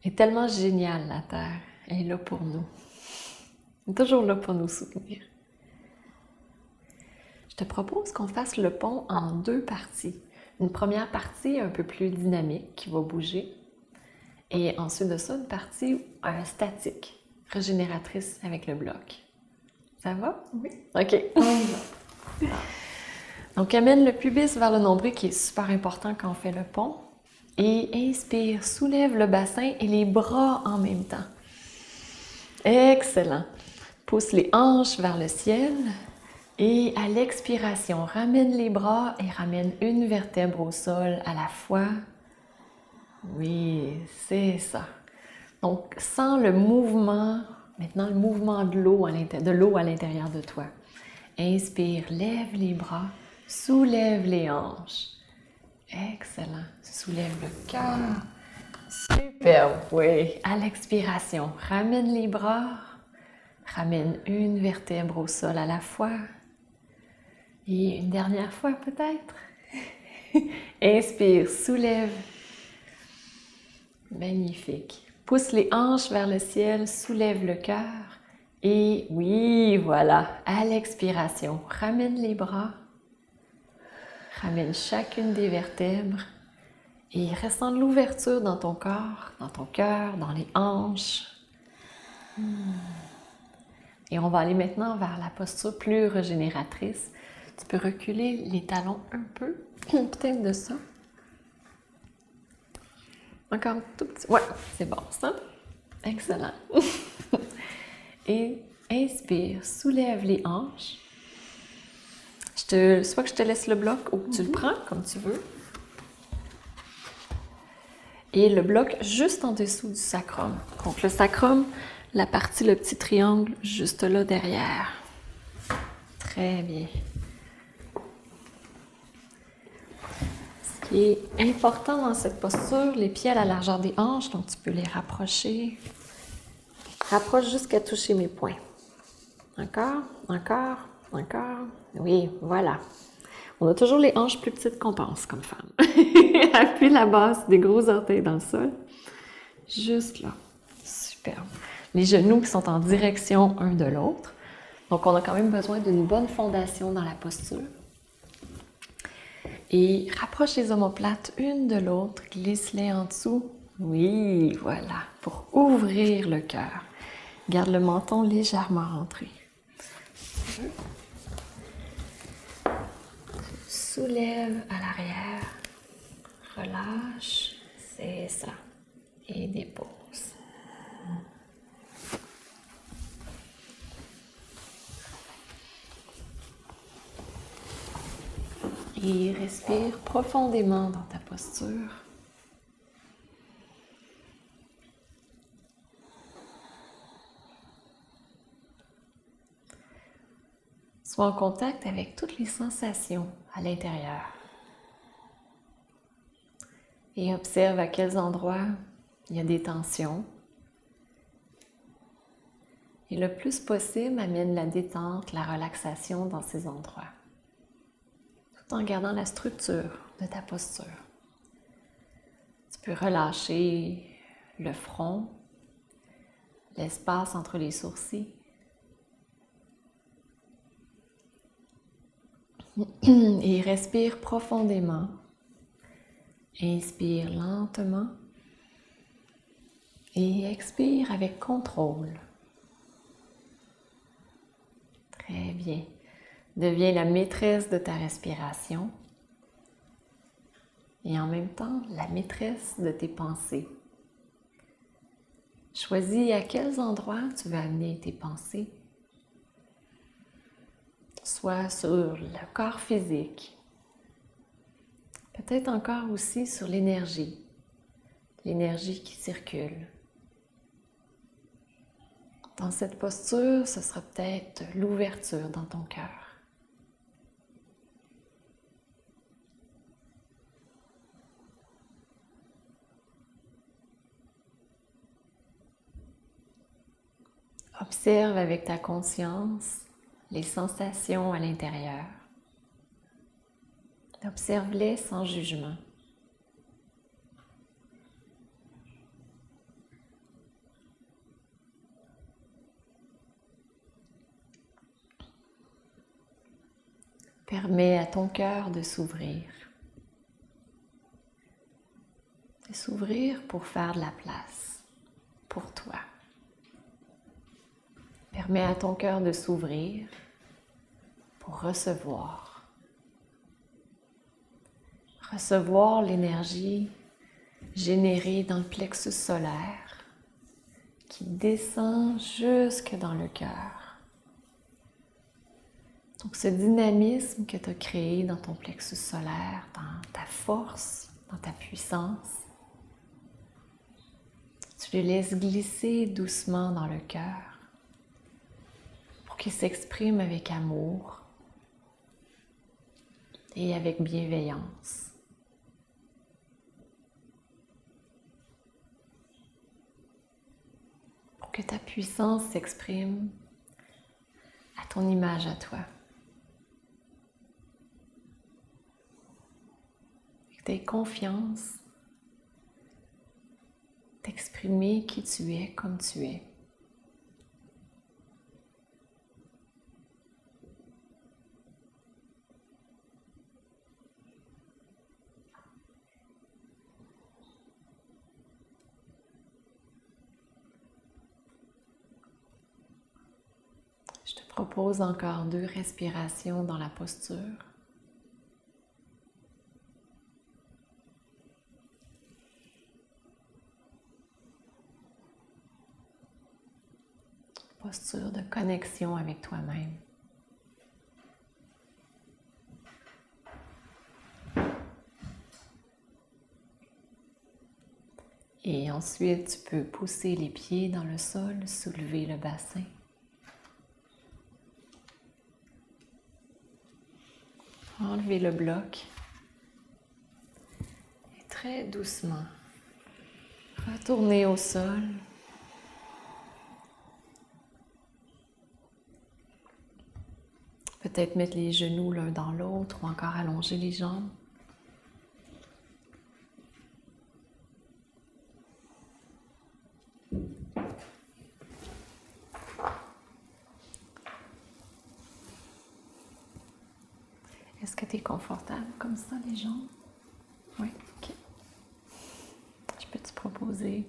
Elle est tellement géniale, la terre. Elle est là pour nous. Elle est toujours là pour nous soutenir. Je te propose qu'on fasse le pont en 2 parties. Une première partie un peu plus dynamique qui va bouger. Et ensuite de ça, une partie statique, régénératrice avec le bloc. Ça va? Oui. OK. On y va. Donc, amène le pubis vers le nombril qui est super important quand on fait le pont. Et inspire, soulève le bassin et les bras en même temps. Excellent. Pousse les hanches vers le ciel. Et à l'expiration, ramène les bras et ramène une vertèbre au sol à la fois. Oui, c'est ça. Donc, sens le mouvement, maintenant le mouvement de l'eau à l'intérieur de toi. Inspire, lève les bras, soulève les hanches. Excellent. Soulève le cœur. Superbe, oui. À l'expiration, ramène les bras, ramène une vertèbre au sol à la fois. Et une dernière fois peut-être. Inspire, soulève. Magnifique. Pousse les hanches vers le ciel, soulève le cœur. Et oui, voilà. À l'expiration, ramène les bras. Ramène chacune des vertèbres et ressens l'ouverture dans ton corps, dans ton cœur, dans les hanches. Et on va aller maintenant vers la posture plus régénératrice. Tu peux reculer les talons un peu, peut-être de ça. Encore un tout petit. Ouais, c'est bon ça. Excellent. Et inspire, soulève les hanches. Soit que je te laisse le bloc ou que tu le prends comme tu veux. Et le bloc juste en dessous du sacrum. Donc le sacrum, la partie, le petit triangle juste là derrière. Très bien. Ce qui est important dans cette posture, les pieds à la largeur des hanches, donc tu peux les rapprocher. Rapproche jusqu'à toucher mes poings. Encore, encore. Encore. Oui, voilà. On a toujours les hanches plus petites qu'on pense comme femme. Appuie la base des gros orteils dans le sol. Juste là. Super. Les genoux qui sont en direction un de l'autre. Donc, on a quand même besoin d'une bonne fondation dans la posture. Et rapproche les omoplates une de l'autre, glisse-les en dessous. Oui, voilà, pour ouvrir le cœur. Garde le menton légèrement rentré. Soulève à l'arrière, relâche, c'est ça, et dépose. Et respire profondément dans ta posture. Sois en contact avec toutes les sensations à l'intérieur. Et observe à quels endroits il y a des tensions. Et le plus possible, amène la détente, la relaxation dans ces endroits. Tout en gardant la structure de ta posture. Tu peux relâcher le front, l'espace entre les sourcils. Et respire profondément. Inspire lentement et expire avec contrôle. Très bien. Deviens la maîtresse de ta respiration et en même temps la maîtresse de tes pensées. Choisis à quels endroits tu veux amener tes pensées, soit sur le corps physique, peut-être encore aussi sur l'énergie qui circule. Dans cette posture, ce sera peut-être l'ouverture dans ton cœur. Observe avec ta conscience les sensations à l'intérieur. Observe-les sans jugement. Permets à ton cœur de s'ouvrir. De s'ouvrir pour faire de la place pour toi. Permets à ton cœur de s'ouvrir pour recevoir. Recevoir l'énergie générée dans le plexus solaire qui descend jusque dans le cœur. Donc ce dynamisme que tu as créé dans ton plexus solaire, dans ta force, dans ta puissance, tu le laisses glisser doucement dans le cœur pour qu'il s'exprime avec amour et avec bienveillance. Pour que ta puissance s'exprime à ton image à toi. Et que tu aies confiance d'exprimer qui tu es comme tu es. Je te propose encore 2 respirations dans la posture. Posture de connexion avec toi-même. Et ensuite, tu peux pousser les pieds dans le sol, soulever le bassin. Enlever le bloc. Et très doucement, retourner au sol. Peut-être mettre les genoux l'un dans l'autre ou encore allonger les jambes. Est-ce que tu es confortable comme ça, les jambes? Oui, ok. Je peux te proposer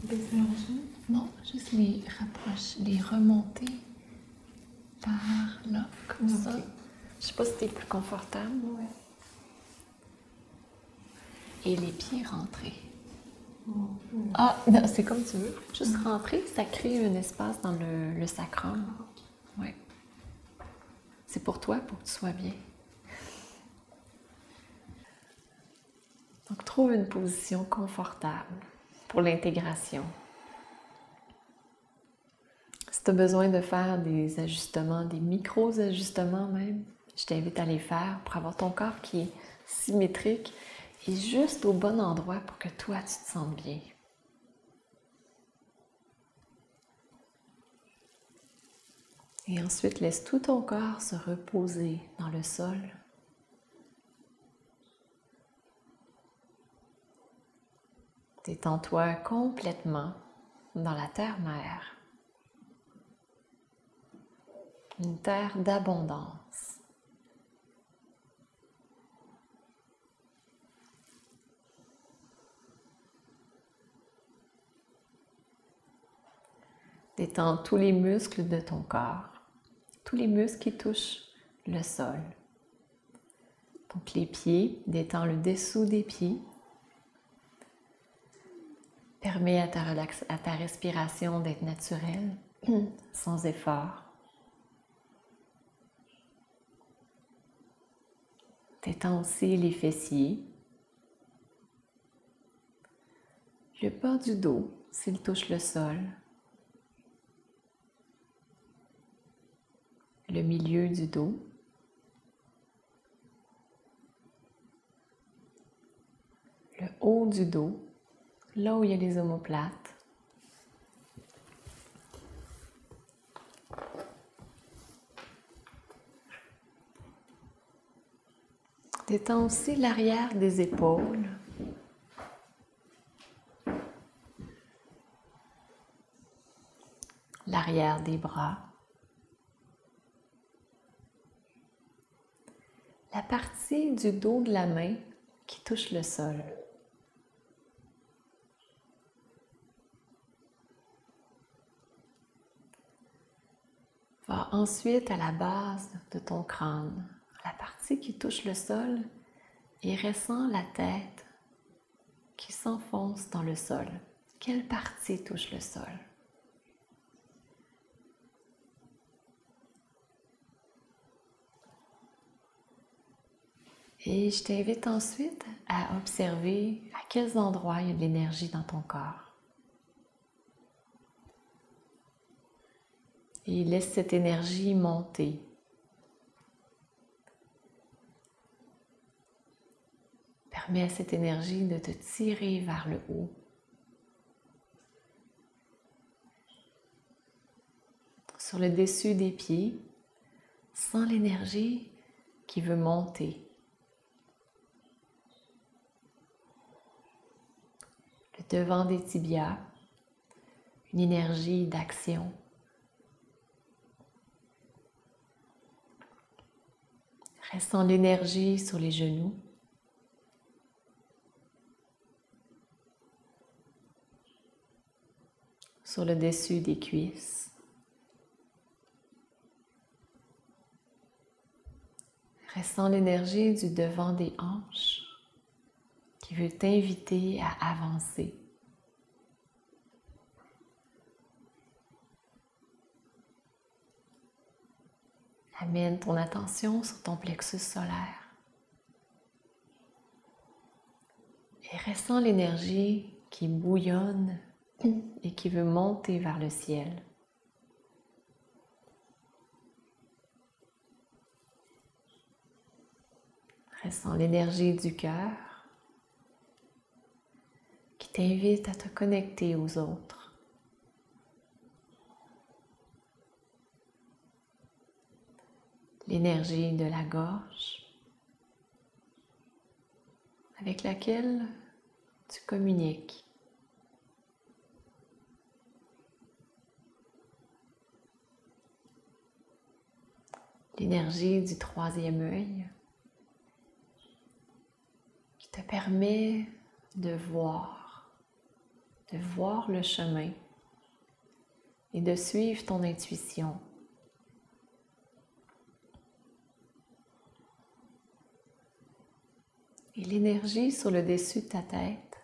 Des énergies? non, juste les rapprocher, les remonter par là, comme ça. Je sais pas si tu es plus confortable. Ouais. Et les pieds rentrés. Ah, non, c'est comme tu veux. Juste rentrer, ça crée un espace dans le sacrum. Oui. C'est pour toi, pour que tu sois bien. Donc, trouve une position confortable pour l'intégration. Si tu as besoin de faire des ajustements, des micro-ajustements même, je t'invite à les faire pour avoir ton corps qui est symétrique et juste au bon endroit pour que toi, tu te sentes bien. Et ensuite, laisse tout ton corps se reposer dans le sol. Détends-toi complètement dans la terre-mère. Une terre d'abondance. Détends tous les muscles de ton corps, tous les muscles qui touchent le sol. Donc les pieds, détends le dessous des pieds. Permets à ta respiration d'être naturelle, sans effort. Détends aussi les fessiers. Le bas du dos, s'il touche le sol. Le milieu du dos. Le haut du dos, là où il y a les omoplates. Détends aussi l'arrière des épaules. L'arrière des bras. La partie du dos de la main qui touche le sol. Va ensuite à la base de ton crâne, la partie qui touche le sol et ressens la tête qui s'enfonce dans le sol. Quelle partie touche le sol? Et je t'invite ensuite à observer à quels endroits il y a de l'énergie dans ton corps. Et laisse cette énergie monter. Permets à cette énergie de te tirer vers le haut. Sur le dessus des pieds, sens l'énergie qui veut monter. Le devant des tibias, une énergie d'action. Ressens l'énergie sur les genoux. Sur le dessus des cuisses. Ressens l'énergie du devant des hanches qui veut t'inviter à avancer. Amène ton attention sur ton plexus solaire et ressens l'énergie qui bouillonne et qui veut monter vers le ciel. Ressens l'énergie du cœur qui t'invite à te connecter aux autres. L'énergie de la gorge avec laquelle tu communiques. L'énergie du troisième œil te permet de voir le chemin et de suivre ton intuition. Et l'énergie sur le dessus de ta tête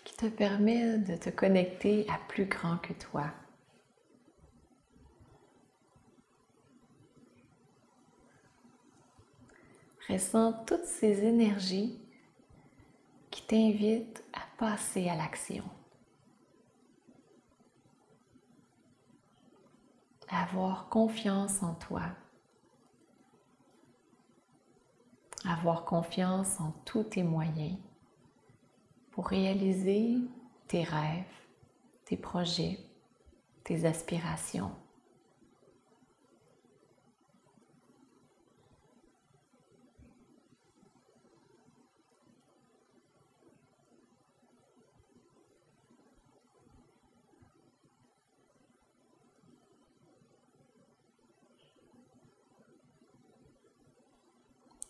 qui te permet de te connecter à plus grand que toi. Ressens toutes ces énergies qui t'invitent à passer à l'action, à avoir confiance en toi, à avoir confiance en tous tes moyens pour réaliser tes rêves, tes projets, tes aspirations.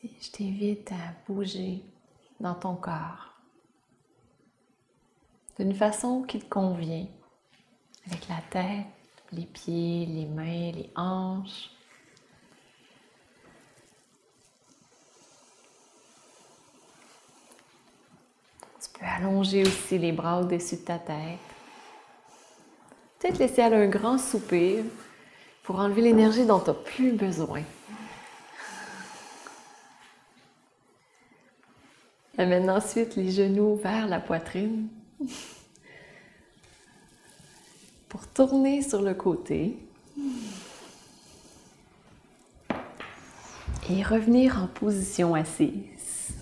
Et je t'invite à bouger dans ton corps d'une façon qui te convient, avec la tête, les pieds, les mains, les hanches. Tu peux allonger aussi les bras au-dessus de ta tête. Peut-être laisser aller un grand soupir pour enlever l'énergie dont tu n'as plus besoin. Amène ensuite les genoux vers la poitrine pour tourner sur le côté et revenir en position assise.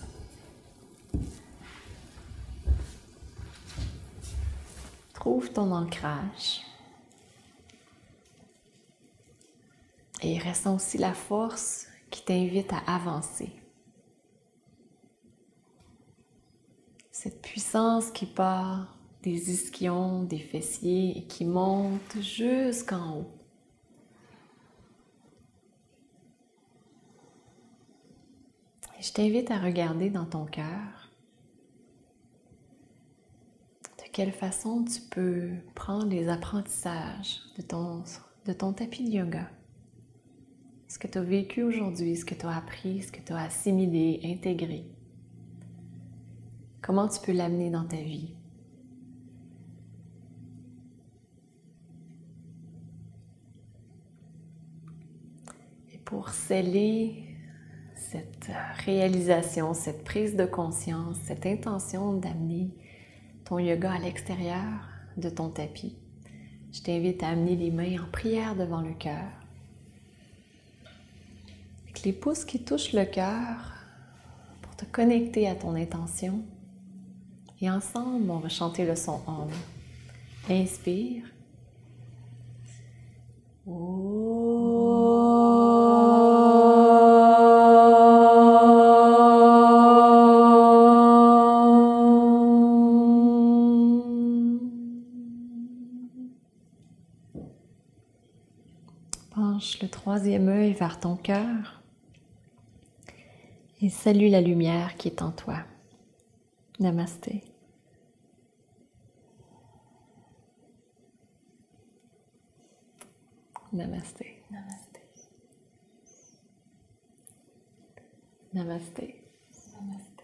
Trouve ton ancrage et ressens aussi la force qui t'invite à avancer. Cette puissance qui part des ischions, des fessiers et qui monte jusqu'en haut. Et je t'invite à regarder dans ton cœur de quelle façon tu peux prendre les apprentissages de ton tapis de yoga. Ce que tu as vécu aujourd'hui, ce que tu as appris, ce que tu as assimilé, intégré. Comment tu peux l'amener dans ta vie? Et pour sceller cette réalisation, cette prise de conscience, cette intention d'amener ton yoga à l'extérieur de ton tapis, je t'invite à amener les mains en prière devant le cœur. Avec les pouces qui touchent le cœur pour te connecter à ton intention. Et ensemble, on va chanter le son Om. Inspire. Penche le troisième œil vers ton cœur et salue la lumière qui est en toi. Namasté. Namasté. Namasté. Namasté. Namasté.